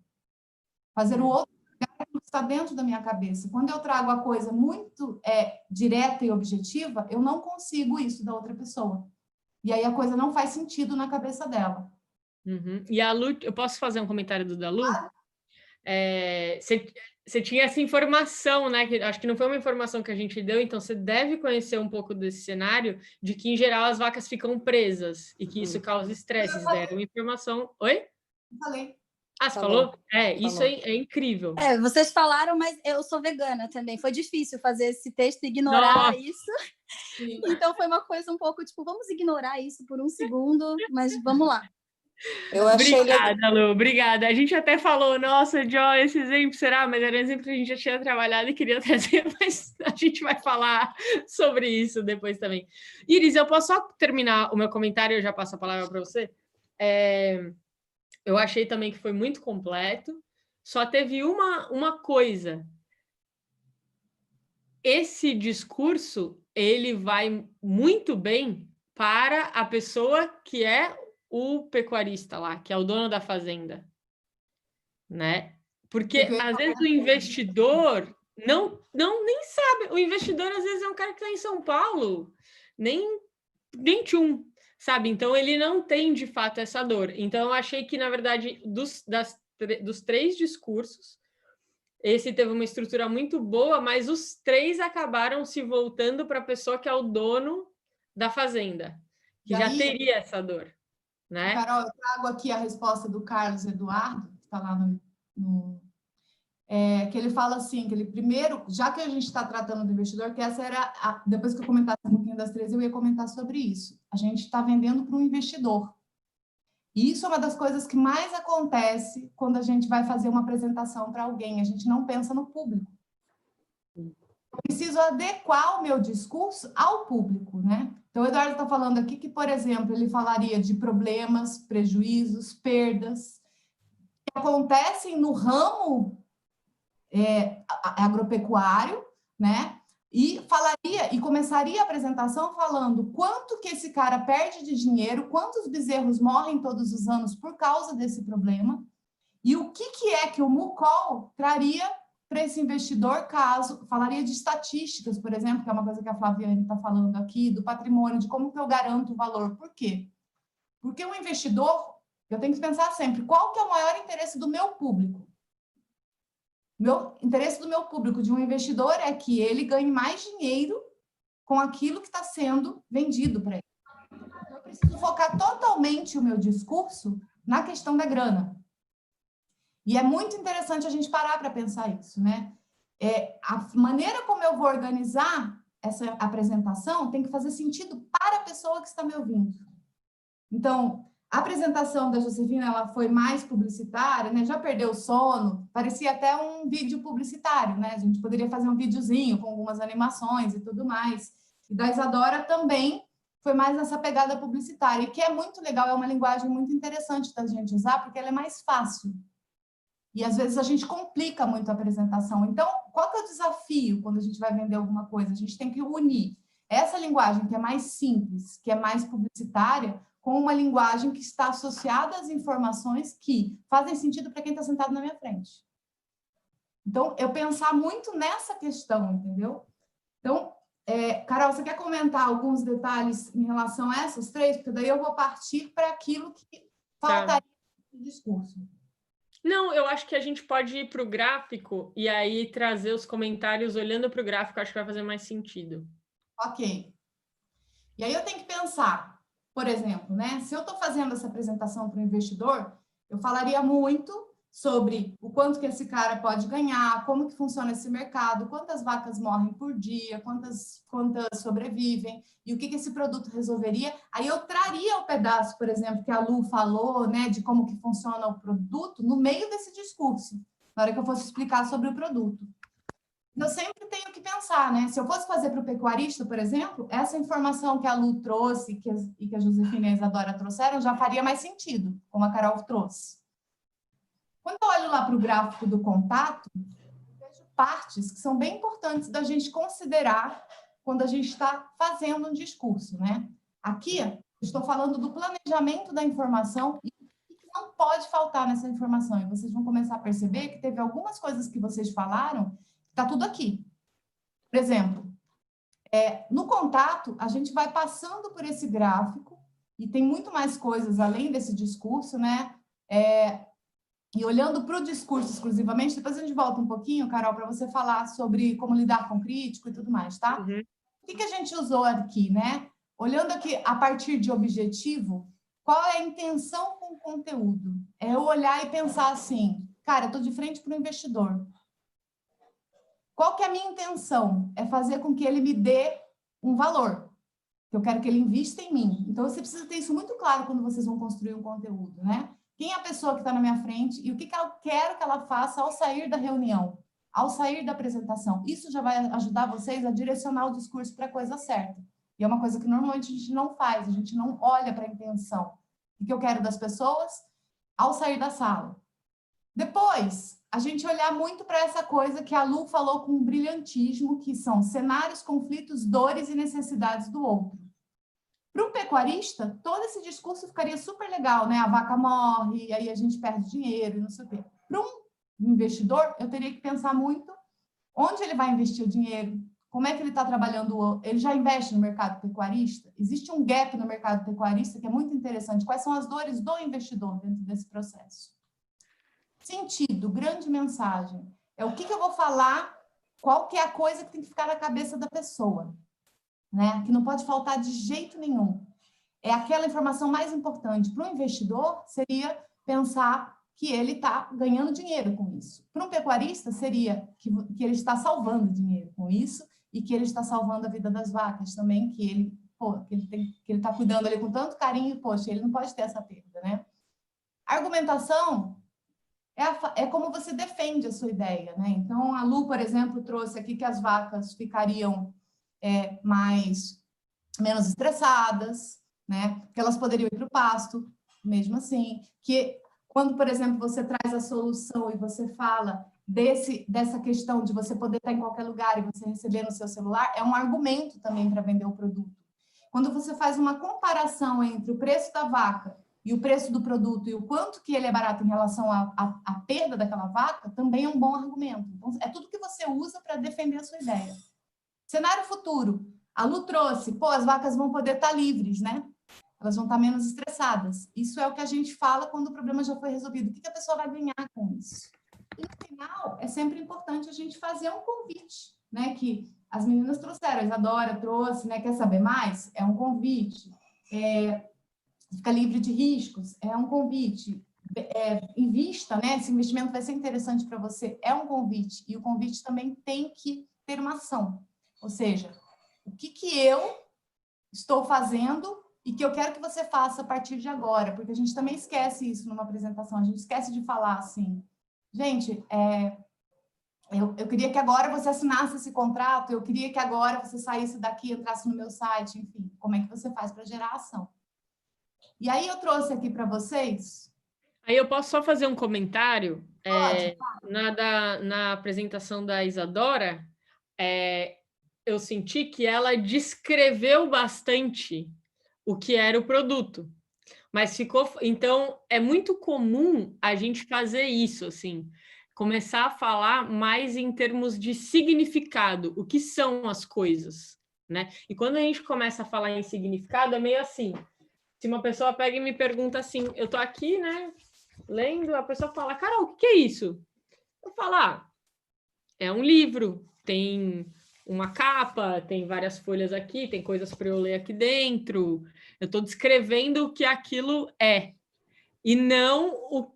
Fazer o outro enxergar o que está dentro da minha cabeça. Quando eu trago a coisa muito direta e objetiva, eu não consigo isso da outra pessoa. E aí a coisa não faz sentido na cabeça dela. Uhum. E a Lu, eu posso fazer um comentário da Lu? Você tinha essa informação, né? Que acho que não foi uma informação que a gente deu, então você deve conhecer um pouco desse cenário de que, em geral, as vacas ficam presas e que isso causa estresse. Deram uma informação. Oi? Falei. Ah, você falou? Isso é incrível. Vocês falaram, mas eu sou vegana também. Foi difícil fazer esse texto e ignorar isso. Sim. Então foi uma coisa um pouco tipo, vamos ignorar isso por um segundo, mas vamos lá. Obrigada, Lu, obrigada. A gente até falou, nossa, Joy, esse exemplo será? Mas era um exemplo que a gente já tinha trabalhado e queria trazer, mas a gente vai falar sobre isso depois também. Iris, eu posso só terminar o meu comentário e eu já passo a palavra para você? Eu achei também que foi muito completo, só teve uma coisa. Esse discurso, ele vai muito bem para a pessoa que é o pecuarista lá, que é o dono da fazenda, né? Porque às vezes o investidor nem sabe. O investidor às vezes é um cara que está em São Paulo, nem tchum, sabe? Então ele não tem de fato essa dor. Então eu achei que na verdade dos 3 discursos, esse teve uma estrutura muito boa, mas os 3 acabaram se voltando para a pessoa que é o dono da fazenda, que já teria essa dor. Né? Carol, eu trago aqui a resposta do Carlos Eduardo, que está lá que ele fala assim, que ele primeiro, já que a gente está tratando do investidor, que essa era, depois que eu comentasse um pouquinho das 3, eu ia comentar sobre isso. A gente está vendendo para um investidor. E isso é uma das coisas que mais acontece quando a gente vai fazer uma apresentação para alguém. A gente não pensa no público. Eu preciso adequar o meu discurso ao público, né? Então, o Eduardo está falando aqui que, por exemplo, ele falaria de problemas, prejuízos, perdas que acontecem no ramo agropecuário, né? E começaria a apresentação falando quanto que esse cara perde de dinheiro, quantos bezerros morrem todos os anos por causa desse problema, e o que é que o Mucol traria para esse investidor, caso falaria de estatísticas, por exemplo, que é uma coisa que a Flaviane está falando aqui, do patrimônio, de como que eu garanto o valor. Por quê? Porque o investidor, eu tenho que pensar sempre, qual que é o maior interesse do meu público? Meu interesse do meu público, de um investidor, é que ele ganhe mais dinheiro com aquilo que está sendo vendido para ele. Eu preciso focar totalmente o meu discurso na questão da grana. E é muito interessante a gente parar para pensar isso, né? A maneira como eu vou organizar essa apresentação tem que fazer sentido para a pessoa que está me ouvindo. Então, a apresentação da Josefina, ela foi mais publicitária, né? Já perdeu o sono, parecia até um vídeo publicitário, né? A gente poderia fazer um videozinho com algumas animações e tudo mais. E da Isadora também foi mais nessa pegada publicitária, e que é muito legal, é uma linguagem muito interessante da gente usar, porque ela é mais fácil. E, às vezes, a gente complica muito a apresentação. Então, qual que é o desafio quando a gente vai vender alguma coisa? A gente tem que unir essa linguagem que é mais simples, que é mais publicitária, com uma linguagem que está associada às informações que fazem sentido para quem está sentado na minha frente. Então, eu pensar muito nessa questão, entendeu? Então, Carol, você quer comentar alguns detalhes em relação a essas três? Porque daí eu vou partir para aquilo que faltaria no discurso. Não, eu acho que a gente pode ir para o gráfico e aí trazer os comentários olhando para o gráfico, acho que vai fazer mais sentido. Ok. E aí eu tenho que pensar, por exemplo, né? Se eu estou fazendo essa apresentação para o investidor, eu falaria muito sobre o quanto que esse cara pode ganhar, como que funciona esse mercado, quantas vacas morrem por dia, quantas sobrevivem, e o que esse produto resolveria. Aí eu traria o pedaço, por exemplo, que a Lu falou, né, de como que funciona o produto, no meio desse discurso, na hora que eu fosse explicar sobre o produto. Eu sempre tenho que pensar, né? Se eu fosse fazer para o pecuarista, por exemplo, essa informação que a Lu trouxe e que a Josefina e a Isadora trouxeram já faria mais sentido, como a Carol trouxe. Quando eu olho lá para o gráfico do contato, vejo partes que são bem importantes da gente considerar quando a gente está fazendo um discurso, né? Aqui, eu estou falando do planejamento da informação e o que não pode faltar nessa informação. E vocês vão começar a perceber que teve algumas coisas que vocês falaram, que está tudo aqui. Por exemplo, no contato, a gente vai passando por esse gráfico e tem muito mais coisas além desse discurso, né? E olhando para o discurso exclusivamente, depois a gente volta um pouquinho, Carol, para você falar sobre como lidar com crítico e tudo mais, tá? Uhum. O que a gente usou aqui, né? Olhando aqui a partir de objetivo, qual é a intenção com o conteúdo? É eu olhar e pensar assim, cara, eu estou de frente para o investidor. Qual que é a minha intenção? É fazer com que ele me dê um valor. Eu quero que ele invista em mim. Então, você precisa ter isso muito claro quando vocês vão construir um conteúdo, né? Quem é a pessoa que está na minha frente e o que eu quero que ela faça ao sair da reunião, ao sair da apresentação. Isso já vai ajudar vocês a direcionar o discurso para a coisa certa. E é uma coisa que normalmente a gente não faz, a gente não olha para a intenção. O que eu quero das pessoas ao sair da sala. Depois, a gente olhar muito para essa coisa que a Lu falou com brilhantismo, que são cenários, conflitos, dores e necessidades do outro. Para um pecuarista, todo esse discurso ficaria super legal, né? A vaca morre, aí a gente perde dinheiro e não sei o quê. Para um investidor, eu teria que pensar muito onde ele vai investir o dinheiro, como é que ele está trabalhando, ele já investe no mercado pecuarista? Existe um gap no mercado pecuarista que é muito interessante. Quais são as dores do investidor dentro desse processo? Sentido, grande mensagem. É o que eu vou falar, qual que é a coisa que tem que ficar na cabeça da pessoa. Né? Que não pode faltar de jeito nenhum. É aquela informação mais importante para o investidor, seria pensar que ele está ganhando dinheiro com isso. Para um pecuarista, seria que ele está salvando dinheiro com isso e que ele está salvando a vida das vacas também, que ele está cuidando ali com tanto carinho, poxa, ele não pode ter essa perda, né? A argumentação é como você defende a sua ideia, né? Então, a Lu, por exemplo, trouxe aqui que as vacas ficariam menos estressadas, né? Que elas poderiam ir para o pasto, mesmo assim. Que quando, por exemplo, você traz a solução e você fala dessa questão de você poder estar em qualquer lugar e você receber no seu celular, é um argumento também para vender o produto. Quando você faz uma comparação entre o preço da vaca e o preço do produto e o quanto que ele é barato em relação à perda daquela vaca, também é um bom argumento. Então, é tudo que você usa para defender a sua ideia. Cenário futuro. A Lu trouxe, as vacas vão poder estar livres, né? Elas vão estar menos estressadas. Isso é o que a gente fala quando o problema já foi resolvido. O que a pessoa vai ganhar com isso? E no final, é sempre importante a gente fazer um convite, né? Que as meninas trouxeram, a Isadora trouxe, né? Quer saber mais? É um convite. Fica livre de riscos, é um convite. Invista, né? Esse investimento vai ser interessante para você, é um convite. E o convite também tem que ter uma ação. Ou seja, o que eu estou fazendo e que eu quero que você faça a partir de agora, porque a gente também esquece isso numa apresentação, a gente esquece de falar assim, gente, eu queria que agora você assinasse esse contrato, eu queria que agora você saísse daqui, entrasse no meu site, enfim, como é que você faz para gerar ação? E aí eu trouxe aqui para vocês... Aí eu posso só fazer um comentário? Na apresentação da Isadora, eu senti que ela descreveu bastante o que era o produto. Mas ficou... Então, é muito comum a gente fazer isso, assim, começar a falar mais em termos de significado, o que são as coisas, né? E quando a gente começa a falar em significado, é meio assim, se uma pessoa pega e me pergunta assim, eu tô aqui, né, lendo, a pessoa fala, Carol, o que é isso? Eu falo, é um livro, tem uma capa, tem várias folhas aqui, tem coisas para eu ler aqui dentro. Eu estou descrevendo o que aquilo é. E não o...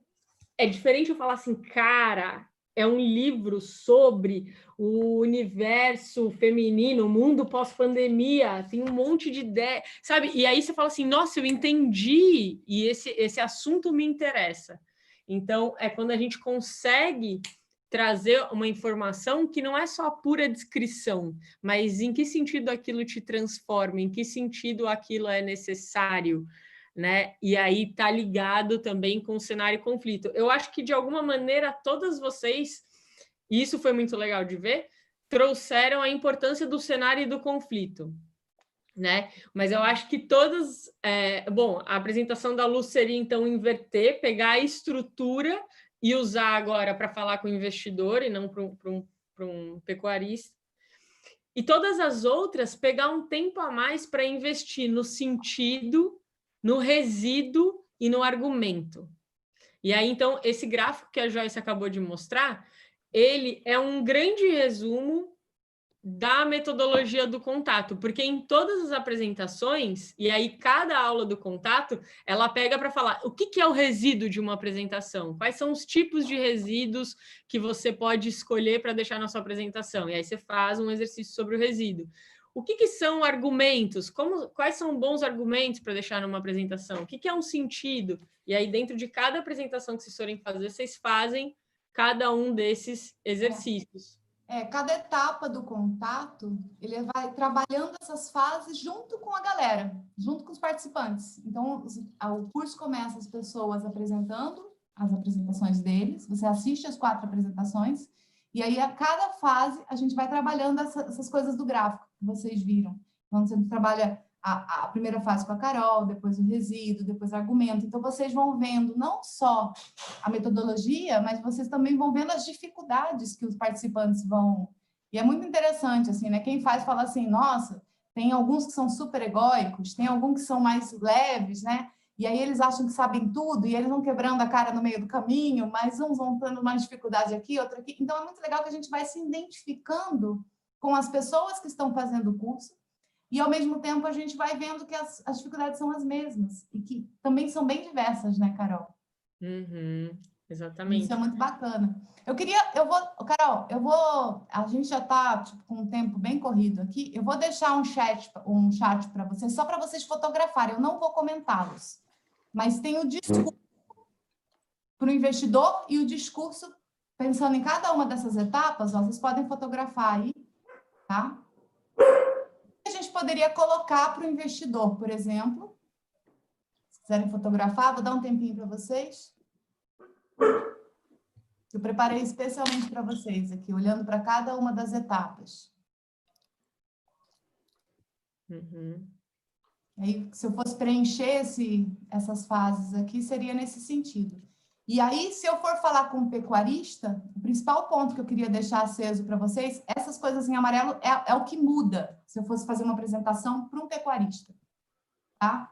É diferente eu falar assim, cara, é um livro sobre o universo feminino, o mundo pós-pandemia, tem um monte de ideia, sabe? E aí você fala assim, nossa, eu entendi, e esse assunto me interessa. Então, é quando a gente consegue trazer uma informação que não é só a pura descrição, mas em que sentido aquilo te transforma, em que sentido aquilo é necessário, né? E aí tá ligado também com o cenário e conflito. Eu acho que, de alguma maneira, todas vocês, e isso foi muito legal de ver, trouxeram a importância do cenário e do conflito, né? Mas eu acho que todas... bom, a apresentação da Lu seria, então, inverter, pegar a estrutura e usar agora para falar com o investidor e não para um pecuarista. E todas as outras, pegar um tempo a mais para investir no sentido, no resíduo e no argumento. E aí, então, esse gráfico que a Joyce acabou de mostrar, ele é um grande resumo da metodologia do contato, porque em todas as apresentações, e aí cada aula do contato, ela pega para falar o que é o resíduo de uma apresentação, quais são os tipos de resíduos que você pode escolher para deixar na sua apresentação, e aí você faz um exercício sobre o resíduo. O que são argumentos? Quais são bons argumentos para deixar numa apresentação? O que é um sentido? E aí dentro de cada apresentação que vocês forem fazer, vocês fazem cada um desses exercícios. Cada etapa do contato, ele vai trabalhando essas fases junto com a galera, junto com os participantes. Então, o curso começa as pessoas apresentando as apresentações deles, você assiste as 4 apresentações, e aí a cada fase a gente vai trabalhando essas coisas do gráfico que vocês viram. Então, você trabalha a primeira fase com a Carol, depois o resíduo, depois o argumento. Então, vocês vão vendo não só a metodologia, mas vocês também vão vendo as dificuldades que os participantes vão... E é muito interessante, assim, né? Quem faz fala assim, nossa, tem alguns que são super egóicos, tem alguns que são mais leves, né? E aí eles acham que sabem tudo, e eles vão quebrando a cara no meio do caminho, mas uns vão tendo mais dificuldade aqui, outra aqui. Então, é muito legal que a gente vai se identificando com as pessoas que estão fazendo o curso, e, ao mesmo tempo, a gente vai vendo que as dificuldades são as mesmas e que também são bem diversas, né, Carol? Exatamente. Isso é muito bacana. Carol, a gente já está com um tempo bem corrido aqui, eu vou deixar um chat para vocês, só para vocês fotografarem, eu não vou comentá-los, mas tem o discurso para o investidor e o discurso, pensando em cada uma dessas etapas, vocês podem fotografar aí, tá? A gente poderia colocar para o investidor, por exemplo. Se quiserem fotografar, vou dar um tempinho para vocês. Eu preparei especialmente para vocês aqui, olhando para cada uma das etapas. Aí, se eu fosse preencher essas fases aqui, seria nesse sentido. E aí, se eu for falar com um pecuarista, o principal ponto que eu queria deixar aceso para vocês, essas coisas em amarelo é o que muda, se eu fosse fazer uma apresentação para um pecuarista. Tá?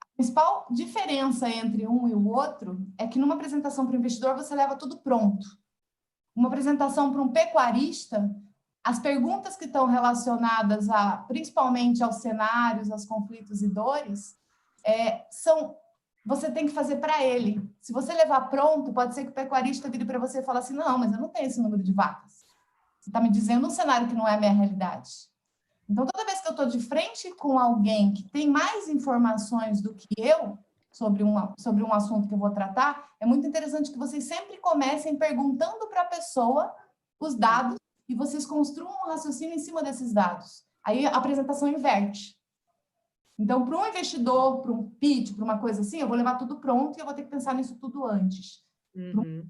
A principal diferença entre um e o outro é que numa apresentação para o investidor, você leva tudo pronto. Uma apresentação para um pecuarista, as perguntas que estão relacionadas principalmente aos cenários, aos conflitos e dores, você tem que fazer para ele. Se você levar pronto, pode ser que o pecuarista vire para você e fale assim, não, mas eu não tenho esse número de vacas. Você está me dizendo um cenário que não é a minha realidade. Então, toda vez que eu estou de frente com alguém que tem mais informações do que eu sobre um assunto que eu vou tratar, é muito interessante que vocês sempre comecem perguntando para a pessoa os dados e vocês construam um raciocínio em cima desses dados. Aí a apresentação inverte. Então, para um investidor, para um pitch, para uma coisa assim, eu vou levar tudo pronto e eu vou ter que pensar nisso tudo antes. Uhum.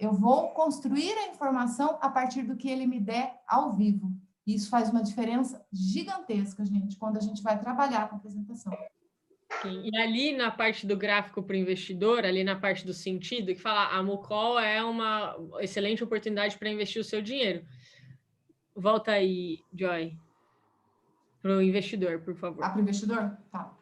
Eu vou construir a informação a partir do que ele me der ao vivo. E isso faz uma diferença gigantesca, gente, quando a gente vai trabalhar com a apresentação. Sim. E ali na parte do gráfico para o investidor, ali na parte do sentido, que fala a Mucol é uma excelente oportunidade para investir o seu dinheiro. Volta aí, Joy, para o investidor, por favor. Para o investidor? Tá.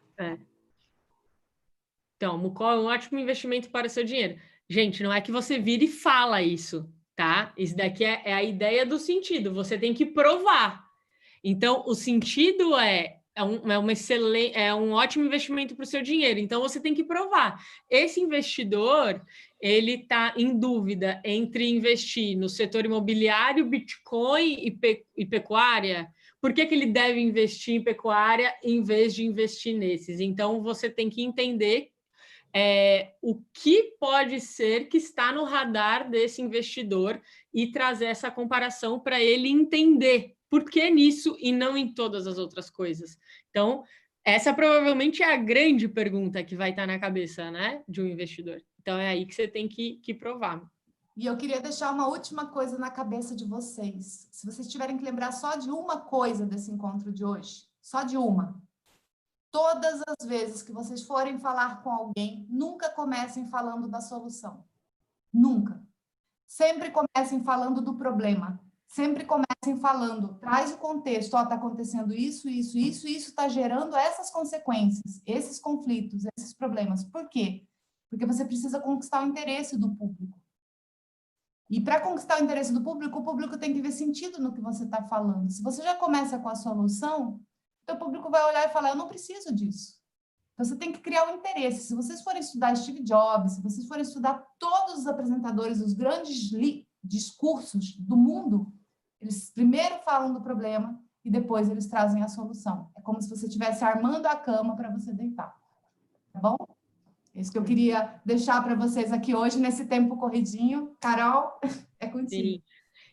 Então, Mucol é um ótimo investimento para o seu dinheiro. Gente, não é que você vira e fala isso, tá? Isso daqui é a ideia do sentido, você tem que provar. Então, o sentido é um ótimo investimento para o seu dinheiro, então você tem que provar. Esse investidor, ele está em dúvida entre investir no setor imobiliário, Bitcoin e pecuária. Por que ele deve investir em pecuária em vez de investir nesses? Então, você tem que entender o que pode ser que está no radar desse investidor e trazer essa comparação para ele entender por que nisso e não em todas as outras coisas. Então, essa provavelmente é a grande pergunta que vai estar na cabeça, né, de um investidor. Então, é aí que você tem que provar. E eu queria deixar uma última coisa na cabeça de vocês. Se vocês tiverem que lembrar só de uma coisa desse encontro de hoje, só de uma. Todas as vezes que vocês forem falar com alguém, nunca comecem falando da solução. Nunca. Sempre comecem falando do problema. Sempre comecem falando, traz o contexto, está acontecendo isso, isso, isso, e isso está gerando essas consequências, esses conflitos, esses problemas. Por quê? Porque você precisa conquistar o interesse do público. E para conquistar o interesse do público, o público tem que ver sentido no que você está falando. Se você já começa com a solução, o público vai olhar e falar, eu não preciso disso. Você tem que criar um interesse. Se vocês forem estudar Steve Jobs, se vocês forem estudar todos os apresentadores, os grandes discursos do mundo, eles primeiro falam do problema e depois eles trazem a solução. É como se você estivesse armando a cama para você deitar. Tá bom? É isso que eu queria deixar para vocês aqui hoje, nesse tempo corridinho. Carol, é contigo. Sim.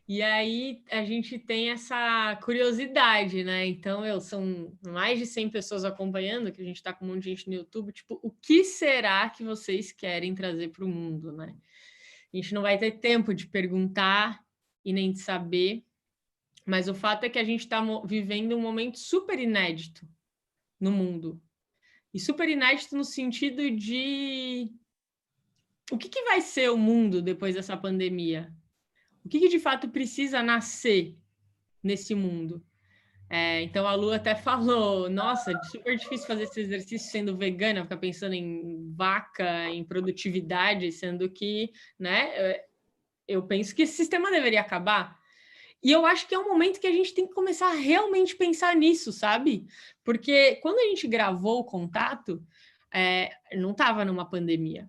E aí a gente tem essa curiosidade, né? Então, são mais de 100 pessoas acompanhando, que a gente está com um monte de gente no YouTube. Tipo, o que será que vocês querem trazer para o mundo, né? A gente não vai ter tempo de perguntar e nem de saber, mas o fato é que a gente está vivendo um momento super inédito no mundo. E super inédito no sentido de o que vai ser o mundo depois dessa pandemia? O que de fato precisa nascer nesse mundo? Então, a Lu até falou, nossa, super difícil fazer esse exercício sendo vegana, ficar pensando em vaca, em produtividade, sendo que, né, eu penso que esse sistema deveria acabar. E eu acho que é um momento que a gente tem que começar a realmente pensar nisso, sabe? Porque quando a gente gravou o Contato, não estava numa pandemia.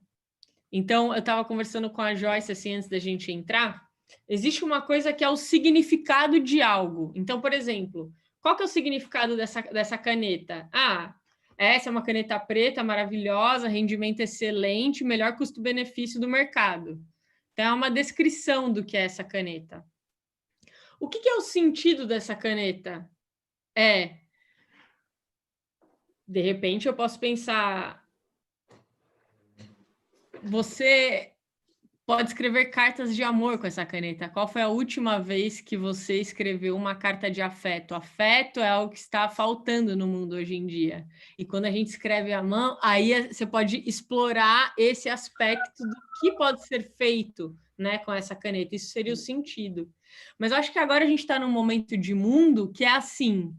Então, eu estava conversando com a Joyce, assim, antes da gente entrar. Existe uma coisa que é o significado de algo. Então, por exemplo, qual que é o significado dessa caneta? Essa é uma caneta preta, maravilhosa, rendimento excelente, melhor custo-benefício do mercado. Então, é uma descrição do que é essa caneta. O que é o sentido dessa caneta? De repente, eu posso pensar... Você pode escrever cartas de amor com essa caneta. Qual foi a última vez que você escreveu uma carta de afeto? Afeto é algo que está faltando no mundo hoje em dia. E quando a gente escreve à mão, aí você pode explorar esse aspecto do que pode ser feito, né, com essa caneta. Isso seria o sentido. Mas eu acho que agora a gente está num momento de mundo que é assim.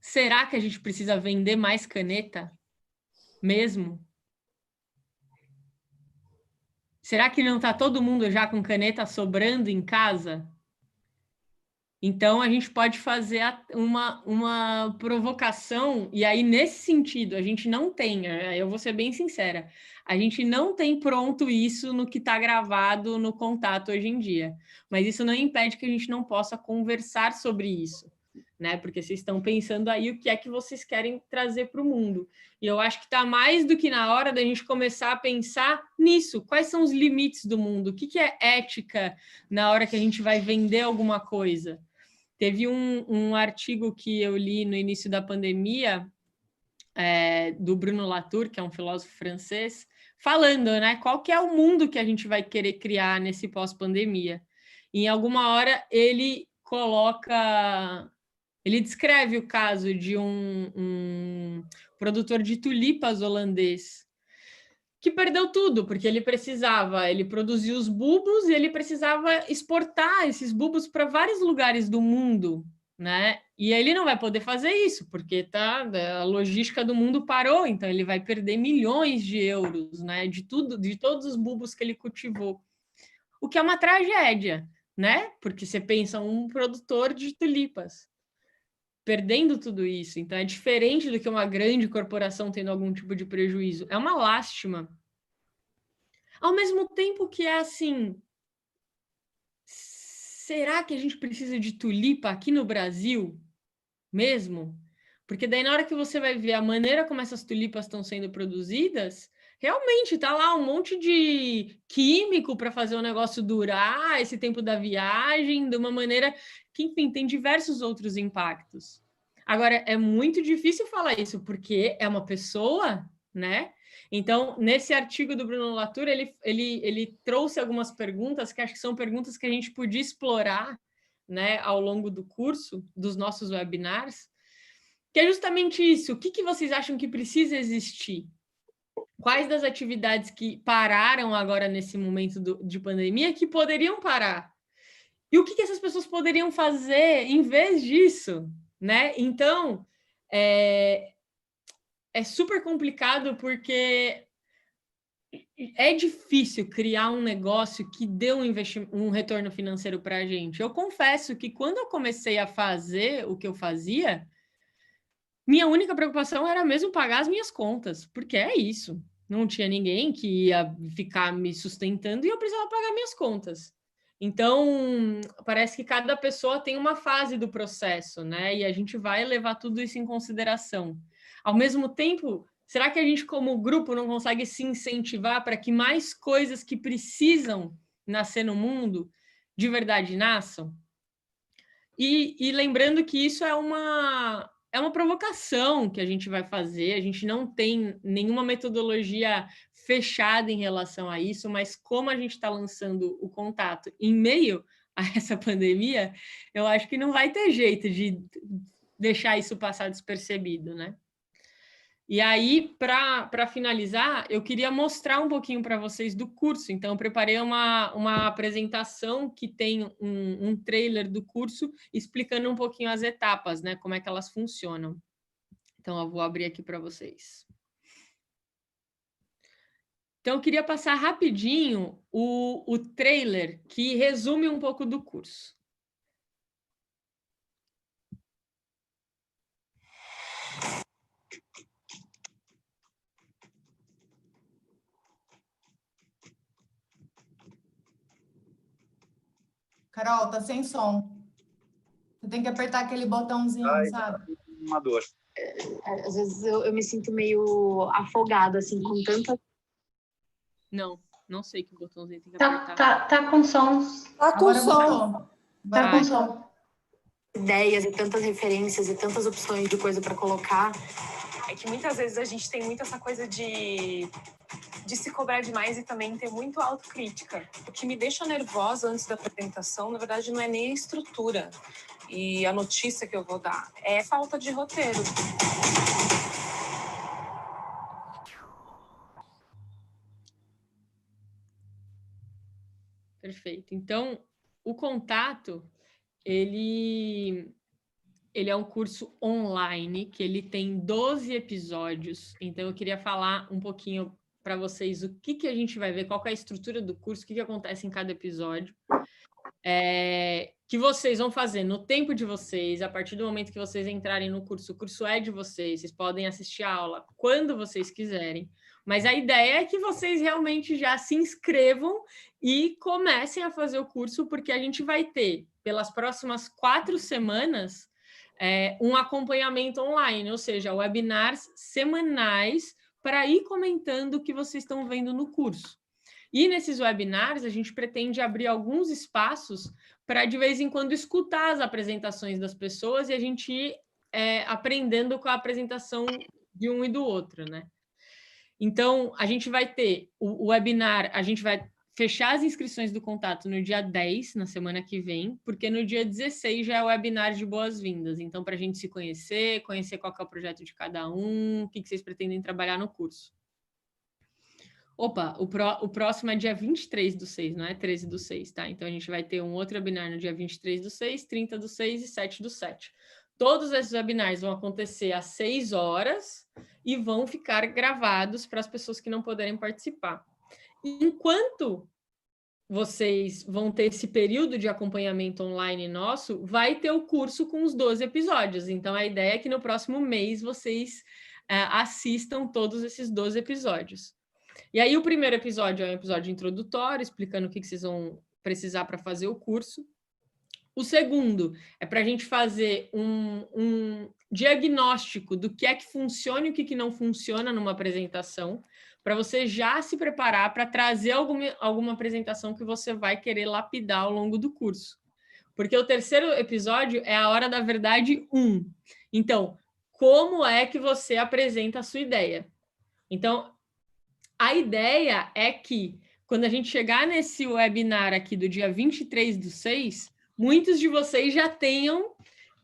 Será que a gente precisa vender mais caneta? Mesmo? Será que não está todo mundo já com caneta sobrando em casa? Então, a gente pode fazer uma provocação, e aí, nesse sentido, a gente não tem, eu vou ser bem sincera, a gente não tem pronto isso no que está gravado no Contato hoje em dia, mas isso não impede que a gente não possa conversar sobre isso, né? Porque vocês estão pensando aí o que é que vocês querem trazer para o mundo. E eu acho que está mais do que na hora da gente começar a pensar nisso. Quais são os limites do mundo? O que é ética na hora que a gente vai vender alguma coisa? Teve um artigo que eu li no início da pandemia, do Bruno Latour, que é um filósofo francês, falando, né, qual que é o mundo que a gente vai querer criar nesse pós-pandemia. Em alguma hora ele descreve o caso de um produtor de tulipas holandês que perdeu tudo, porque ele produzia os bulbos e ele precisava exportar esses bulbos para vários lugares do mundo, né? E ele não vai poder fazer isso, porque a logística do mundo parou, então ele vai perder milhões de euros, né? De todos os bulbos que ele cultivou. O que é uma tragédia, né? Porque você pensa um produtor de tulipas perdendo tudo isso. Então, é diferente do que uma grande corporação tendo algum tipo de prejuízo. É uma lástima. Ao mesmo tempo que é assim, será que a gente precisa de tulipa aqui no Brasil mesmo? Porque daí, na hora que você vai ver a maneira como essas tulipas estão sendo produzidas, realmente está lá um monte de químico para fazer o negócio durar, esse tempo da viagem, de uma maneira que, enfim, tem diversos outros impactos. Agora, é muito difícil falar isso, porque é uma pessoa, né? Então, nesse artigo do Bruno Latour, ele trouxe algumas perguntas, que acho que são perguntas que a gente podia explorar, né, ao longo do curso, dos nossos webinars, que é justamente isso. O que vocês acham que precisa existir? Quais das atividades que pararam agora nesse momento de pandemia que poderiam parar? E o que essas pessoas poderiam fazer em vez disso, né? Então, é super complicado porque é difícil criar um negócio que dê um retorno financeiro para a gente. Eu confesso que quando eu comecei a fazer o que eu fazia, minha única preocupação era mesmo pagar as minhas contas, porque é isso. Não tinha ninguém que ia ficar me sustentando e eu precisava pagar minhas contas. Então, parece que cada pessoa tem uma fase do processo, né? E a gente vai levar tudo isso em consideração. Ao mesmo tempo, será que a gente, como grupo, não consegue se incentivar para que mais coisas que precisam nascer no mundo de verdade nasçam? E lembrando que isso é uma provocação que a gente vai fazer, a gente não tem nenhuma metodologia fechada em relação a isso, mas como a gente está lançando o contato em meio a essa pandemia, eu acho que não vai ter jeito de deixar isso passar despercebido, né? E aí, para finalizar, eu queria mostrar um pouquinho para vocês do curso. Então, eu preparei uma apresentação que tem um trailer do curso explicando um pouquinho as etapas, né? Como é que elas funcionam. Então, eu vou abrir aqui para vocês. Então, eu queria passar rapidinho o trailer que resume um pouco do curso. Carol, tá sem som. Você tem que apertar aquele botãozinho, sabe? Uma dor. Às vezes eu me sinto meio afogada, assim, com tanta... Não sei que botãozinho tem que apertar. Tá com som. Tá com som. Tá com som. Ideias e tantas referências e tantas opções de coisa para colocar. É que muitas vezes a gente tem muito essa coisa de se cobrar demais e também ter muito autocrítica. O que me deixa nervosa antes da apresentação, na verdade, não é nem a estrutura e a notícia que eu vou dar, é falta de roteiro. Perfeito. Então, o Contato, ele é um curso online, que ele tem 12 episódios. Então, eu queria falar um pouquinho para vocês o que a gente vai ver, qual que é a estrutura do curso, o que acontece em cada episódio. Que vocês vão fazer no tempo de vocês, a partir do momento que vocês entrarem no curso. O curso é de vocês podem assistir a aula quando vocês quiserem. Mas a ideia é que vocês realmente já se inscrevam e comecem a fazer o curso, porque a gente vai ter, pelas próximas 4 semanas, um acompanhamento online, ou seja, webinars semanais para ir comentando o que vocês estão vendo no curso. E nesses webinars, a gente pretende abrir alguns espaços para de vez em quando escutar as apresentações das pessoas e a gente ir aprendendo com a apresentação de um e do outro, né? Então, a gente vai ter o webinar, a gente vai fechar as inscrições do contato no dia 10, na semana que vem, porque no dia 16 já é o webinar de boas-vindas. Então, para a gente se conhecer, conhecer qual que é o projeto de cada um, o que vocês pretendem trabalhar no curso. Opa, o próximo é dia 23/6, não é 13/6, tá? Então, a gente vai ter um outro webinar no dia 23/6, 30/6 e 7/7. Todos esses webinars vão acontecer às 6 horas e vão ficar gravados para as pessoas que não puderem participar. Enquanto vocês vão ter esse período de acompanhamento online nosso, vai ter o curso com os 12 episódios. Então, a ideia é que no próximo mês vocês assistam todos esses 12 episódios. E aí, o primeiro episódio é um episódio introdutório, explicando o que vocês vão precisar para fazer o curso. O segundo é para a gente fazer um diagnóstico do que é que funciona e o que não funciona numa apresentação, para você já se preparar para trazer alguma apresentação que você vai querer lapidar ao longo do curso. Porque o terceiro episódio é a hora da verdade 1. Então, como é que você apresenta a sua ideia? Então, a ideia é que, quando a gente chegar nesse webinar aqui do dia 23/6, muitos de vocês já tenham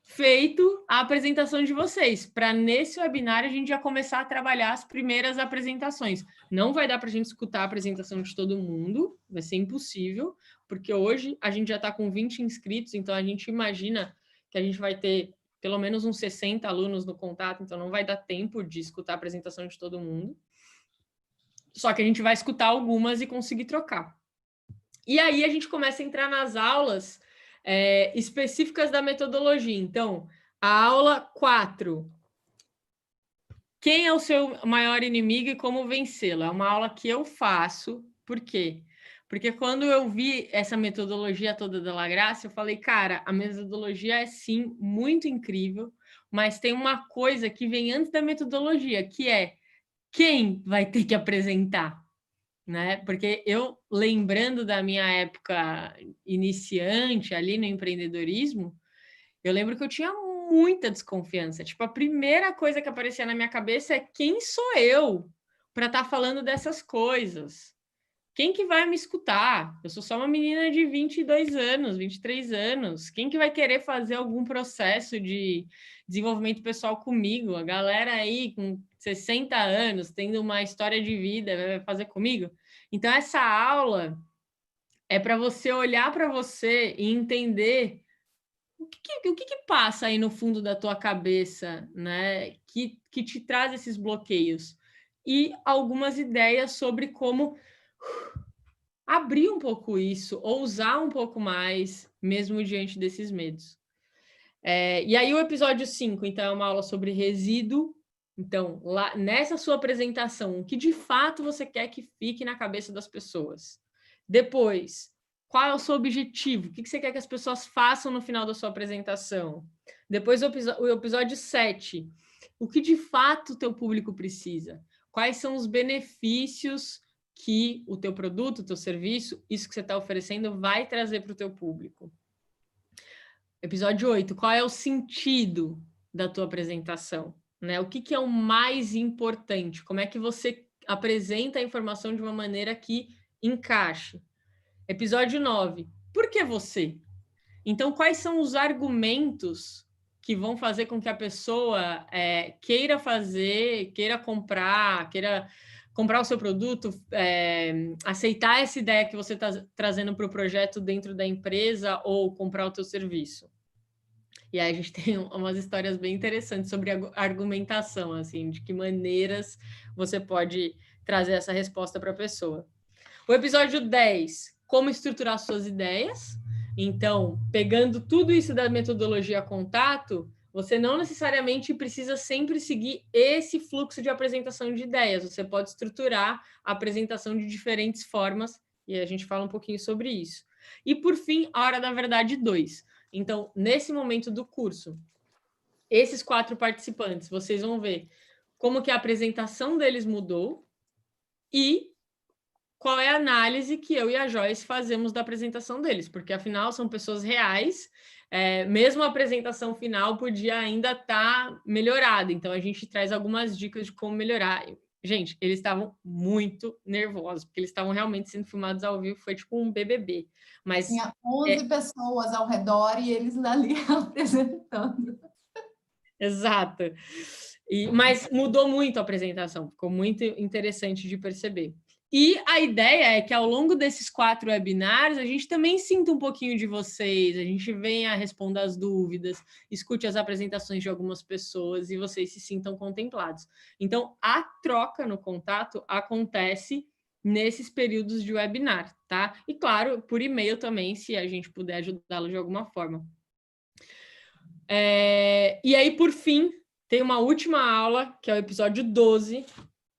feito a apresentação de vocês, para nesse webinar a gente já começar a trabalhar as primeiras apresentações. Não vai dar para a gente escutar a apresentação de todo mundo, vai ser impossível, porque hoje a gente já está com 20 inscritos, então a gente imagina que a gente vai ter pelo menos uns 60 alunos no contato, então não vai dar tempo de escutar a apresentação de todo mundo. Só que a gente vai escutar algumas e conseguir trocar. E aí a gente começa a entrar nas aulas específicas da metodologia. Então, a aula 4. Quem é o seu maior inimigo e como vencê-lo? É uma aula que eu faço. Por quê? Porque quando eu vi essa metodologia toda da La Graça, eu falei, cara, a metodologia é sim muito incrível, mas tem uma coisa que vem antes da metodologia, que é quem vai ter que apresentar? Né? Porque eu, lembrando da minha época iniciante ali no empreendedorismo, eu lembro que eu tinha muita desconfiança. Tipo, a primeira coisa que aparecia na minha cabeça é quem sou eu para estar falando dessas coisas? Quem que vai me escutar? Eu sou só uma menina de 22 anos, 23 anos. Quem que vai querer fazer algum processo de desenvolvimento pessoal comigo? A galera aí com 60 anos, tendo uma história de vida, vai fazer comigo? Então, essa aula é para você olhar para você e entender o que passa aí no fundo da tua cabeça, né? Que te traz esses bloqueios. E algumas ideias sobre como abrir um pouco isso, ousar um pouco mais, mesmo diante desses medos. E aí o episódio 5, então, é uma aula sobre resíduo. Então, lá nessa sua apresentação, o que de fato você quer que fique na cabeça das pessoas? Depois, qual é o seu objetivo? O que você quer que as pessoas façam no final da sua apresentação? Depois, o episódio 7, o que de fato o teu público precisa? Quais são os benefícios que o teu produto, o teu serviço, isso que você está oferecendo vai trazer para o teu público? Episódio 8, qual é o sentido da tua apresentação? Né? O que é o mais importante? Como é que você apresenta a informação de uma maneira que encaixe? Episódio 9, por que você? Então, quais são os argumentos que vão fazer com que a pessoa queira fazer, queira comprar o seu produto, aceitar essa ideia que você está trazendo para o projeto dentro da empresa ou comprar o teu serviço? E aí a gente tem umas histórias bem interessantes sobre argumentação, assim, de que maneiras você pode trazer essa resposta para a pessoa. O episódio 10, como estruturar suas ideias. Então, pegando tudo isso da metodologia contato, você não necessariamente precisa sempre seguir esse fluxo de apresentação de ideias. Você pode estruturar a apresentação de diferentes formas, e a gente fala um pouquinho sobre isso. E, por fim, a hora da verdade 2. Então, nesse momento do curso, esses 4 participantes, vocês vão ver como que a apresentação deles mudou e qual é a análise que eu e a Joyce fazemos da apresentação deles, porque afinal são pessoas reais, mesmo a apresentação final podia ainda estar melhorada, então a gente traz algumas dicas de como melhorar. Gente, eles estavam muito nervosos, porque eles estavam realmente sendo filmados ao vivo, foi tipo um BBB. Mas tinha 11 pessoas ao redor e eles ali apresentando. Exato. Mas mudou muito a apresentação, ficou muito interessante de perceber. E a ideia é que ao longo desses 4 webinars, a gente também sinta um pouquinho de vocês, a gente venha responder as dúvidas, escute as apresentações de algumas pessoas e vocês se sintam contemplados. Então, a troca no contato acontece nesses períodos de webinar, tá? E, claro, por e-mail também, se a gente puder ajudá-lo de alguma forma. E aí, por fim, tem uma última aula, que é o episódio 12,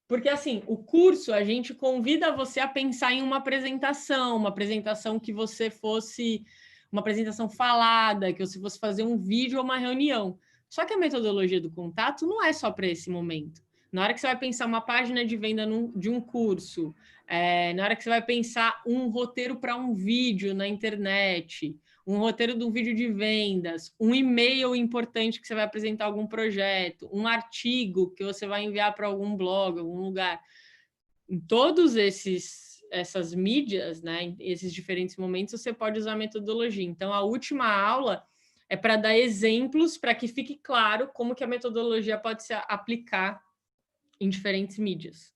porque, assim, o curso, a gente convida você a pensar em uma apresentação que você fosse, uma apresentação falada, que você fosse fazer um vídeo ou uma reunião. Só que a metodologia do contato não é só para esse momento. Na hora que você vai pensar uma página de venda de um curso, na hora que você vai pensar um roteiro para um vídeo na internet, um roteiro de um vídeo de vendas, um e-mail importante que você vai apresentar algum projeto, um artigo que você vai enviar para algum blog, algum lugar. Em todos essas mídias, né, esses diferentes momentos, você pode usar a metodologia. Então, a última aula é para dar exemplos para que fique claro como que a metodologia pode se aplicar em diferentes mídias.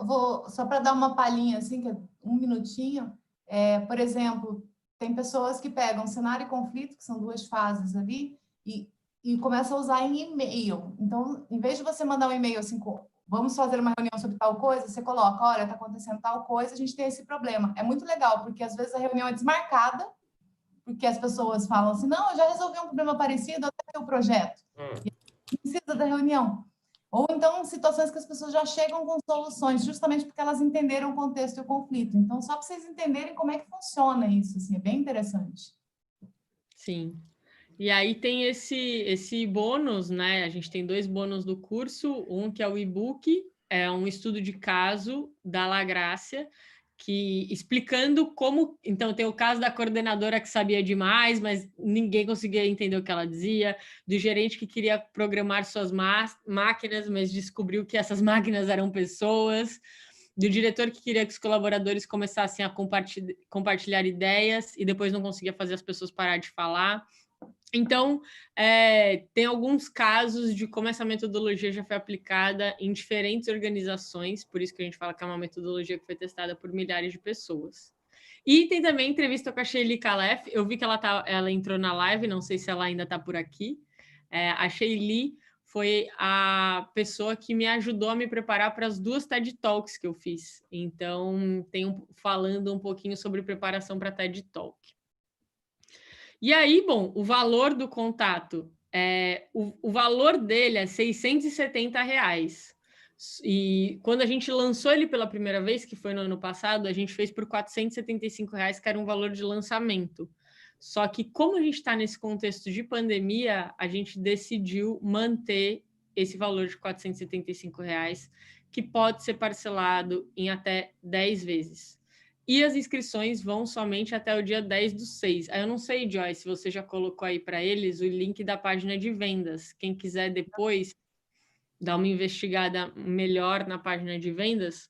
Vou só para dar uma palhinha, assim, que é 1 minutinho. Por exemplo, tem pessoas que pegam cenário e conflito, que são 2 fases ali, e começam a usar em e-mail. Então, em vez de você mandar um e-mail assim, vamos fazer uma reunião sobre tal coisa, você coloca, olha, está acontecendo tal coisa, a gente tem esse problema. É muito legal, porque às vezes a reunião é desmarcada, porque as pessoas falam assim, não, eu já resolvi um problema parecido, até ter o projeto. E precisa da reunião. Ou então, situações que as pessoas já chegam com soluções, justamente porque elas entenderam o contexto e o conflito. Então, só para vocês entenderem como é que funciona isso, assim, é bem interessante. Sim. E aí tem esse bônus, né? A gente tem 2 bônus do curso, um que é o e-book, é um estudo de caso da La Grácia, que explicando como... Então, tem o caso da coordenadora que sabia demais, mas ninguém conseguia entender o que ela dizia, do gerente que queria programar suas máquinas, mas descobriu que essas máquinas eram pessoas, do diretor que queria que os colaboradores começassem a compartilhar ideias e depois não conseguia fazer as pessoas parar de falar. Então, tem alguns casos de como essa metodologia já foi aplicada em diferentes organizações, por isso que a gente fala que é uma metodologia que foi testada por milhares de pessoas. E tem também entrevista com a Sheili Calef, eu vi que ela entrou na live, não sei se ela ainda está por aqui. A Sheili foi a pessoa que me ajudou a me preparar para as 2 TED Talks que eu fiz. Então, falando um pouquinho sobre preparação para TED Talk. E aí, bom, o valor do contato, o valor dele é R$670. E quando a gente lançou ele pela primeira vez, que foi no ano passado, a gente fez por R$475, que era um valor de lançamento. Só que como a gente está nesse contexto de pandemia, a gente decidiu manter esse valor de R$475, que pode ser parcelado em até 10 vezes. E as inscrições vão somente até o dia 10/6. Aí eu não sei, Joyce, se você já colocou aí para eles o link da página de vendas. Quem quiser depois dar uma investigada melhor na página de vendas.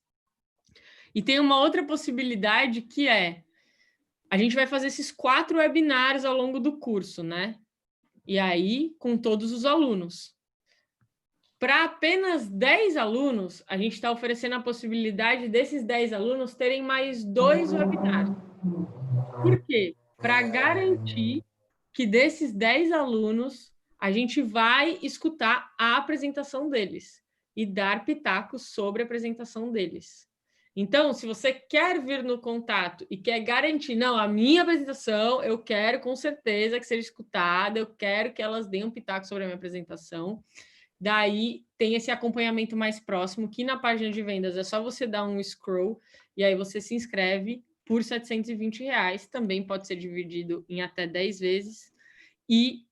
E tem uma outra possibilidade que a gente vai fazer esses 4 webinars ao longo do curso, né? E aí, com todos os alunos. Para apenas 10 alunos, a gente está oferecendo a possibilidade desses 10 alunos terem mais 2 webinars. Por quê? Para garantir que desses 10 alunos, a gente vai escutar a apresentação deles e dar pitacos sobre a apresentação deles. Então, se você quer vir no contato e quer garantir, não, a minha apresentação, eu quero com certeza que seja escutada, eu quero que elas deem um pitaco sobre a minha apresentação. Daí tem esse acompanhamento mais próximo, que na página de vendas é só você dar um scroll e aí você se inscreve por R$720, também pode ser dividido em até 10 vezes. E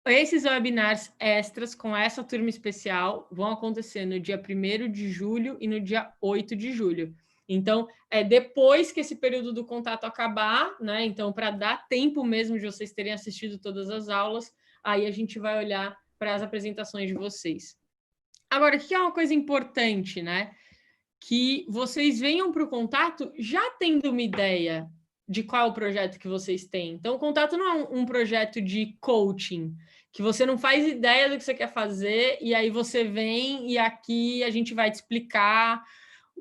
esses webinars extras com essa turma especial vão acontecer no dia 1º de julho e no dia 8 de julho. Então, depois que esse período do contato acabar, né? Então, para dar tempo mesmo de vocês terem assistido todas as aulas, aí a gente vai olhar para as apresentações de vocês. Agora, o que é uma coisa importante, né? Que vocês venham para o contato já tendo uma ideia de qual é o projeto que vocês têm. Então, o contato não é um projeto de coaching, que você não faz ideia do que você quer fazer, e aí você vem e aqui a gente vai te explicar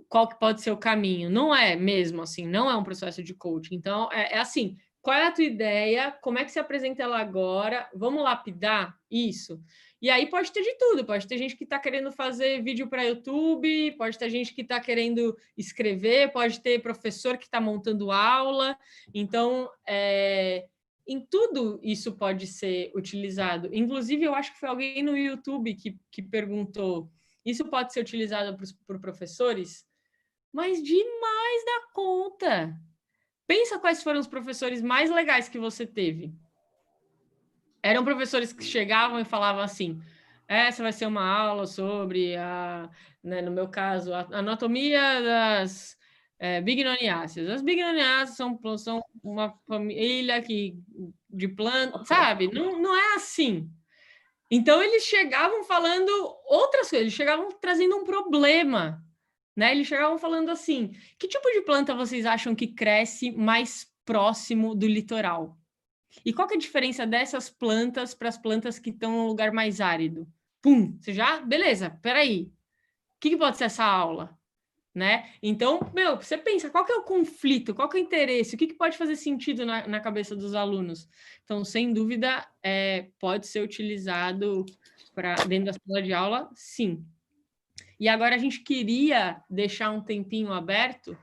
qual que pode ser o caminho. Não é mesmo assim, não é um processo de coaching. Então, é assim, qual é a tua ideia? Como é que você apresenta ela agora? Vamos lapidar isso? E aí pode ter de tudo, pode ter gente que está querendo fazer vídeo para YouTube, pode ter gente que está querendo escrever, pode ter professor que está montando aula. Então, em tudo isso pode ser utilizado. Inclusive, eu acho que foi alguém no YouTube que perguntou, isso pode ser utilizado por professores? Mas demais da conta! Pensa quais foram os professores mais legais que você teve. Eram professores que chegavam e falavam assim, essa vai ser uma aula sobre, né, no meu caso, a anatomia das bignoniáceas. As bignoniáceas são uma família de plantas, sabe? Não é assim. Então, eles chegavam falando outras coisas, eles chegavam trazendo um problema, né? Eles chegavam falando assim, que tipo de planta vocês acham que cresce mais próximo do litoral? E qual que é a diferença dessas plantas para as plantas que estão num lugar mais árido? Pum, você já? Beleza, peraí. O que pode ser essa aula? Né? Então, você pensa, qual que é o conflito? Qual que é o interesse? O que pode fazer sentido na cabeça dos alunos? Então, sem dúvida, pode ser utilizado dentro da sala de aula, sim. E agora a gente queria deixar um tempinho aberto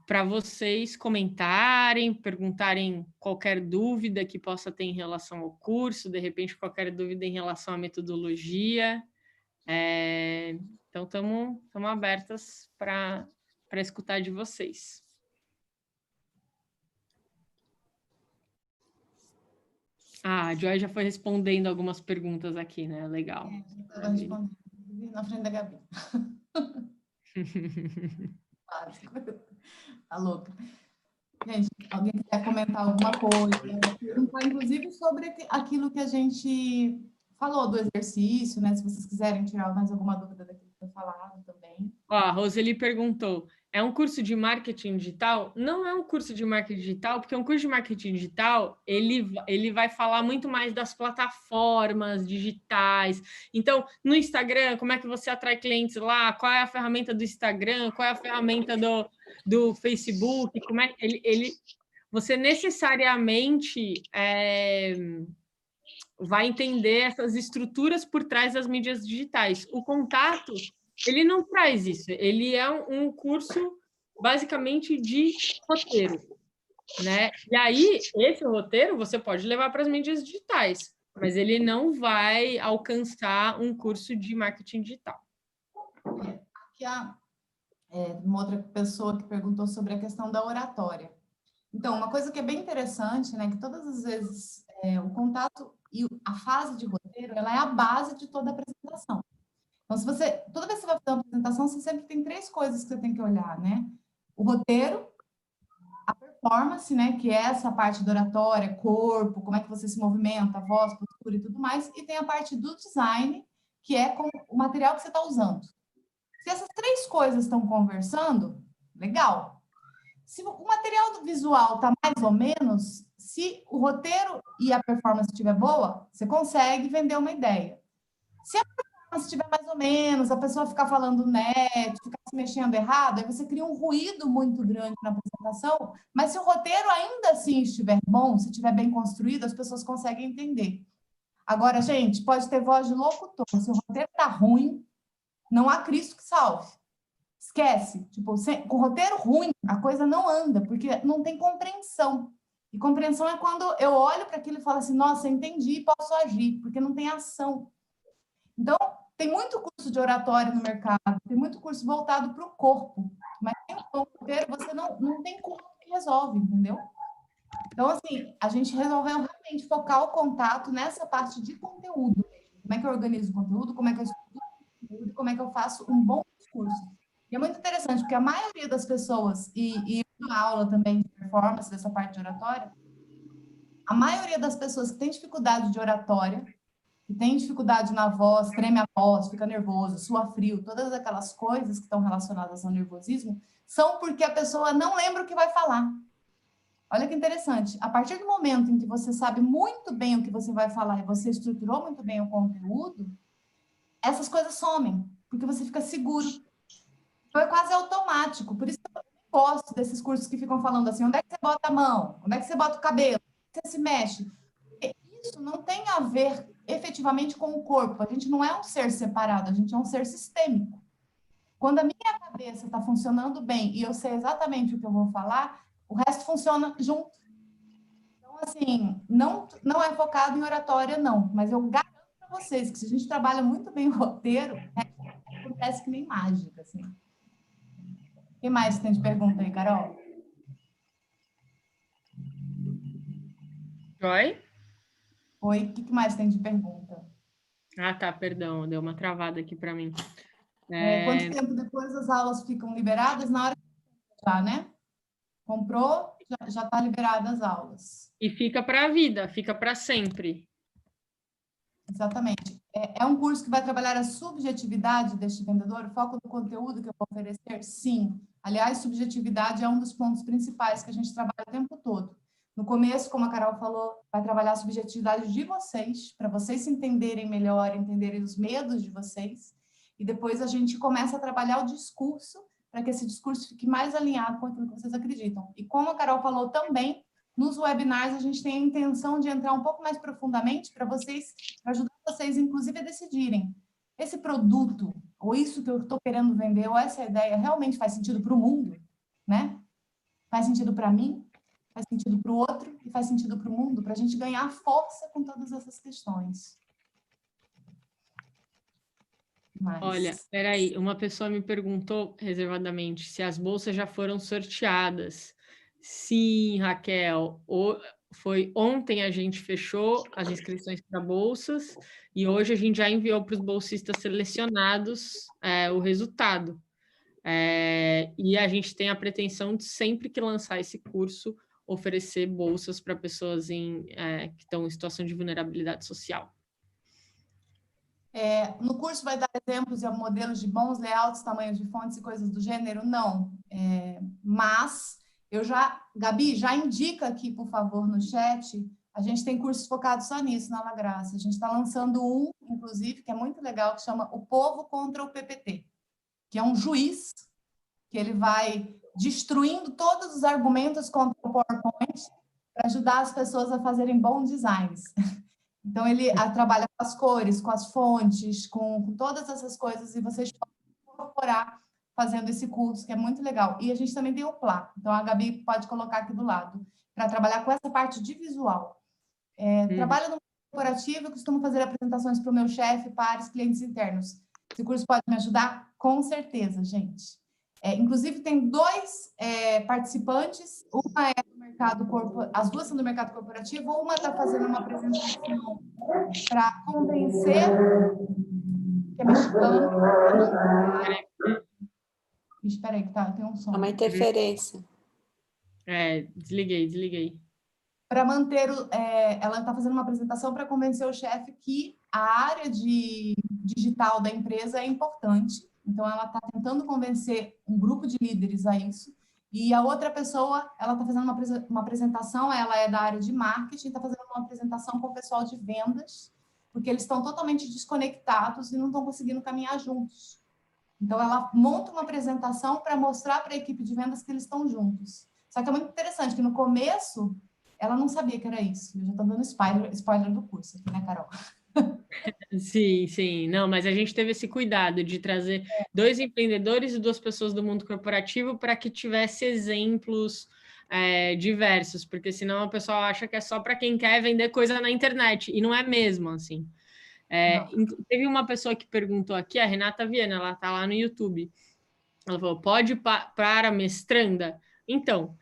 para vocês comentarem, perguntarem qualquer dúvida que possa ter em relação ao curso, de repente qualquer dúvida em relação à metodologia. Então, estamos abertas para escutar de vocês. A Joy já foi respondendo algumas perguntas aqui, né? Legal. Estava respondendo na frente da Gabi. Tá louca. Gente, alguém quer comentar alguma coisa? Perguntar, inclusive, sobre aquilo que a gente falou do exercício, né? Se vocês quiserem tirar mais alguma dúvida daquilo que foi falado também. A Roseli perguntou, é um curso de marketing digital? Não é um curso de marketing digital, porque um curso de marketing digital, ele vai falar muito mais das plataformas digitais. Então, no Instagram, como é que você atrai clientes lá? Qual é a ferramenta do Instagram? Qual é a ferramenta do Facebook? Como é você necessariamente vai entender essas estruturas por trás das mídias digitais. O contato, ele não traz isso. Ele é um curso, basicamente, de roteiro, né? E aí, esse roteiro você pode levar para as mídias digitais, mas ele não vai alcançar um curso de marketing digital. Aqui há uma outra pessoa que perguntou sobre a questão da oratória. Então, uma coisa que é bem interessante, né, que todas as vezes o contato e a fase de roteiro, ela é a base de toda a apresentação. Então, toda vez que você vai fazer uma apresentação, você sempre tem 3 coisas que você tem que olhar, né? O roteiro, a performance, né, que é essa parte da oratória, corpo, como é que você se movimenta, voz, postura e tudo mais, e tem a parte do design, que é com o material que você está usando. Se essas 3 coisas estão conversando, legal. Se o material visual está mais ou menos, se o roteiro e a performance estiver boa, você consegue vender uma ideia. Se a performance estiver mais ou menos, a pessoa ficar falando net, ficar se mexendo errado, aí você cria um ruído muito grande na apresentação, mas se o roteiro ainda assim estiver bom, se estiver bem construído, as pessoas conseguem entender. Agora, gente, pode ter voz de locutor, se o roteiro está ruim, não há Cristo que salve. Esquece, tipo, com roteiro ruim, a coisa não anda, porque não tem compreensão. E compreensão é quando eu olho para aquilo e falo assim, nossa, entendi, posso agir, porque não tem ação. Então, tem muito curso de oratória no mercado, tem muito curso voltado para o corpo, mas sem o roteiro você não tem corpo que resolve, entendeu? Então, assim, a gente resolveu realmente focar o contato nessa parte de conteúdo. Como é que eu organizo o conteúdo, como é que eu estudo o conteúdo, como é que eu faço um bom discurso. E é muito interessante, porque a maioria das pessoas, e na aula também de performance, dessa parte de oratória, a maioria das pessoas que tem dificuldade de oratória, que tem dificuldade na voz, treme a voz, fica nervoso, sua frio, todas aquelas coisas que estão relacionadas ao nervosismo, são porque a pessoa não lembra o que vai falar. Olha que interessante. A partir do momento em que você sabe muito bem o que você vai falar e você estruturou muito bem o conteúdo, essas coisas somem, porque você fica seguro. Então, é quase automático. Por isso que eu gosto desses cursos que ficam falando assim, onde é que você bota a mão? Onde é que você bota o cabelo? Onde você se mexe? Isso não tem a ver efetivamente com o corpo. A gente não é um ser separado, a gente é um ser sistêmico. Quando a minha cabeça está funcionando bem e eu sei exatamente o que eu vou falar, o resto funciona junto. Então, assim, não é focado em oratória, não. Mas eu garanto para vocês que se a gente trabalha muito bem o roteiro, acontece que nem mágica, assim. O que mais tem de pergunta aí, Carol? Oi? Oi, o que mais tem de pergunta? Ah, tá, perdão, deu uma travada aqui para mim. Quanto tempo depois as aulas ficam liberadas? Na hora que já, né? Comprou, já está liberada as aulas. E fica para a vida, fica para sempre. Exatamente. É um curso que vai trabalhar a subjetividade deste vendedor, o foco do conteúdo que eu vou oferecer? Sim. Aliás, subjetividade é um dos pontos principais que a gente trabalha o tempo todo. No começo, como a Carol falou, vai trabalhar a subjetividade de vocês, para vocês se entenderem melhor, entenderem os medos de vocês. E depois a gente começa a trabalhar o discurso, para que esse discurso fique mais alinhado com aquilo que vocês acreditam. E como a Carol falou também, nos webinars a gente tem a intenção de entrar um pouco mais profundamente para ajudar vocês, inclusive, a decidirem esse produto, ou isso que eu estou querendo vender, ou essa ideia realmente faz sentido para o mundo, né? Faz sentido para mim, faz sentido para o outro e faz sentido para o mundo, para a gente ganhar força com todas essas questões. Olha, peraí, uma pessoa me perguntou reservadamente se as bolsas já foram sorteadas. Sim, Raquel, foi ontem a gente fechou as inscrições para bolsas e hoje a gente já enviou para os bolsistas selecionados o resultado. E a gente tem a pretensão de, sempre que lançar esse curso, oferecer bolsas para pessoas que estão em situação de vulnerabilidade social. No curso vai dar exemplos e modelos de bons layouts, tamanhos de fontes e coisas do gênero? Não. Mas Gabi, já indica aqui, por favor, no chat, a gente tem cursos focados só nisso, na La Graça. A gente está lançando um, inclusive, que é muito legal, que chama O Povo contra o PPT, que é um juiz que ele vai destruindo todos os argumentos contra o PowerPoint para ajudar as pessoas a fazerem bons designs. Então, ele trabalha com as cores, com as fontes, com todas essas coisas, e vocês podem incorporar fazendo esse curso, que é muito legal. E a gente também tem o PLA, então a Gabi pode colocar aqui do lado, para trabalhar com essa parte de visual. Trabalho no corporativo, eu costumo fazer apresentações para o meu chefe, pares, clientes internos. Esse curso pode me ajudar? Com certeza, gente. Inclusive, tem 2 participantes, uma é do mercado corporativo, as duas são do mercado corporativo, uma está fazendo uma apresentação para convencer, que é mexicano. Espera aí, que tem um som. É uma interferência. Desliguei. Para manter, ela está fazendo uma apresentação para convencer o chefe que a área de digital da empresa é importante. Então, ela está tentando convencer um grupo de líderes a isso. E a outra pessoa, ela está fazendo uma apresentação, ela é da área de marketing, está fazendo uma apresentação com o pessoal de vendas, porque eles estão totalmente desconectados e não estão conseguindo caminhar juntos. Então, ela monta uma apresentação para mostrar para a equipe de vendas que eles estão juntos. Só que é muito interessante que no começo, ela não sabia que era isso. Eu já estou dando spoiler do curso aqui, né, Carol? Sim. Não, mas a gente teve esse cuidado de trazer 2 empreendedores e 2 pessoas do mundo corporativo para que tivesse exemplos diversos, porque senão a pessoa acha que é só para quem quer vender coisa na internet, e não é mesmo, assim. Teve uma pessoa que perguntou aqui, a Renata Viana, ela está lá no YouTube. Ela falou, pode para a mestranda? Então,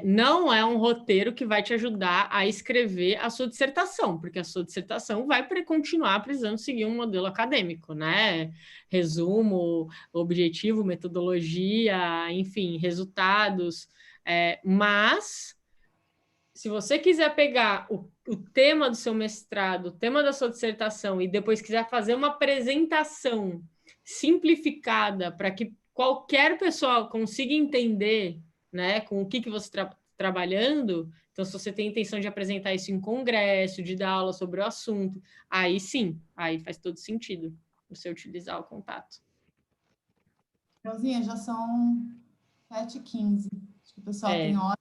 não é um roteiro que vai te ajudar a escrever a sua dissertação, porque a sua dissertação vai continuar precisando seguir um modelo acadêmico, né? Resumo, objetivo, metodologia, enfim, resultados. Mas, se você quiser pegar o tema do seu mestrado, o tema da sua dissertação, e depois quiser fazer uma apresentação simplificada para que qualquer pessoa consiga entender, né, com o que você está trabalhando, então se você tem intenção de apresentar isso em congresso, de dar aula sobre o assunto, aí sim, aí faz todo sentido você utilizar o contato. Josinha, já são 7h15. Acho que o pessoal tem hora.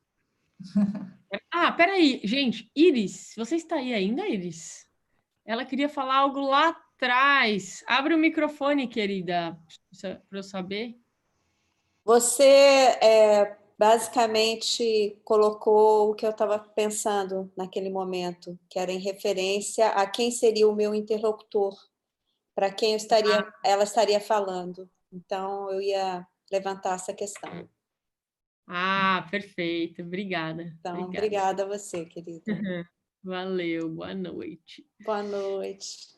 Peraí, gente, Iris, você está aí ainda, Iris? Ela queria falar algo lá atrás. Abre o microfone, querida, para eu saber. Você basicamente colocou o que eu estava pensando naquele momento, que era em referência a quem seria o meu interlocutor, para quem ela estaria falando. Então, eu ia levantar essa questão. Perfeito. Obrigada. Então, obrigada a você, querida. Valeu. Boa noite. Boa noite.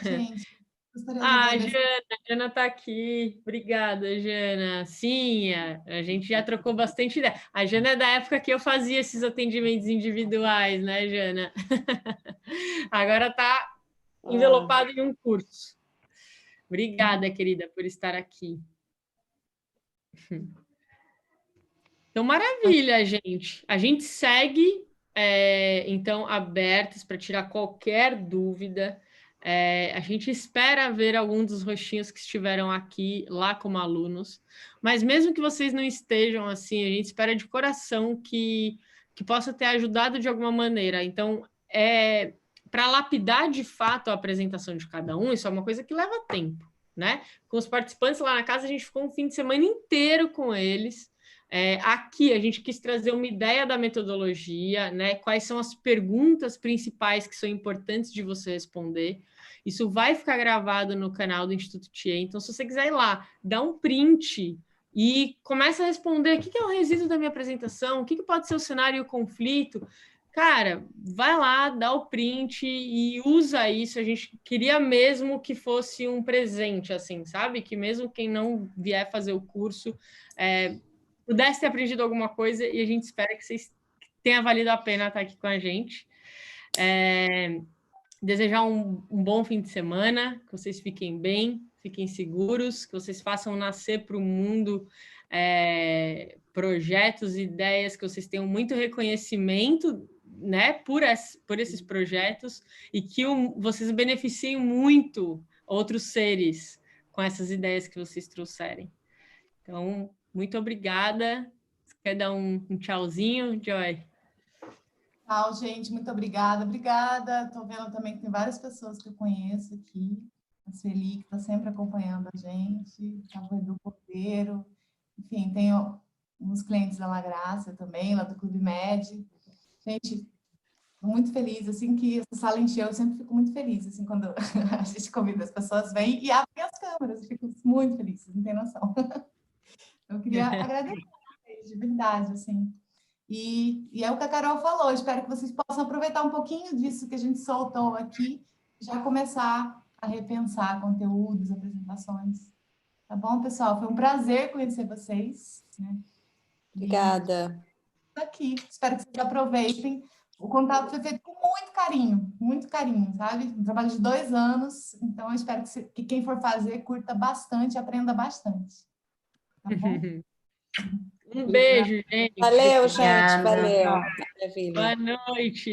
Gente, gostaria de agradecer. A Jana está aqui. Obrigada, Jana. Sim, a gente já trocou bastante ideia. A Jana é da época que eu fazia esses atendimentos individuais, né, Jana? Agora está envelopada em um curso. Obrigada, querida, por estar aqui. Então, maravilha, gente. A gente segue, então, abertos para tirar qualquer dúvida. A gente espera ver alguns dos rostinhos que estiveram aqui, lá como alunos. Mas mesmo que vocês não estejam assim, a gente espera de coração que possa ter ajudado de alguma maneira. Então, para lapidar de fato a apresentação de cada um, isso é uma coisa que leva tempo, né? Com os participantes lá na casa, a gente ficou um fim de semana inteiro com eles. Aqui a gente quis trazer uma ideia da metodologia, né? Quais são as perguntas principais que são importantes de você responder. Isso vai ficar gravado no canal do Instituto Thier. Então, se você quiser ir lá, dá um print e começa a responder o que é o resíduo da minha apresentação, o que pode ser o cenário e o conflito. Cara, vai lá, dá o print e usa isso. A gente queria mesmo que fosse um presente, assim, sabe? Que mesmo quem não vier fazer o curso pudesse ter aprendido alguma coisa, e a gente espera que vocês tenha valido a pena estar aqui com a gente. Desejar um bom fim de semana, que vocês fiquem bem, fiquem seguros, que vocês façam nascer para o mundo projetos, ideias, que vocês tenham muito reconhecimento, né, por esses projetos, e que vocês beneficiem muito outros seres com essas ideias que vocês trouxerem. Então, muito obrigada. Você quer dar um tchauzinho, Joy? Tchau, gente. Muito obrigada. Obrigada. Estou vendo também que tem várias pessoas que eu conheço aqui. A Sueli, que está sempre acompanhando a gente. O Edu Cordeiro. Enfim, tenho uns clientes da La Graça também, lá do Clube Med. Gente, estou muito feliz. Assim que essa sala encheu, eu sempre fico muito feliz. Assim, quando a gente convida, as pessoas vêm e abrem as câmeras. Eu fico muito feliz, vocês não têm noção. Eu queria agradecer a vocês, de verdade, assim. E é o que a Carol falou, espero que vocês possam aproveitar um pouquinho disso que a gente soltou aqui, já começar a repensar conteúdos, apresentações. Tá bom, pessoal? Foi um prazer conhecer vocês. Né? Obrigada. Aqui, espero que vocês aproveitem. O contato foi feito com muito carinho, sabe? Um trabalho de 2 anos, então eu espero que quem for fazer curta bastante, aprenda bastante. Tá bom? Um beijo, gente. Valeu, gente. Obrigada. Valeu. Boa noite.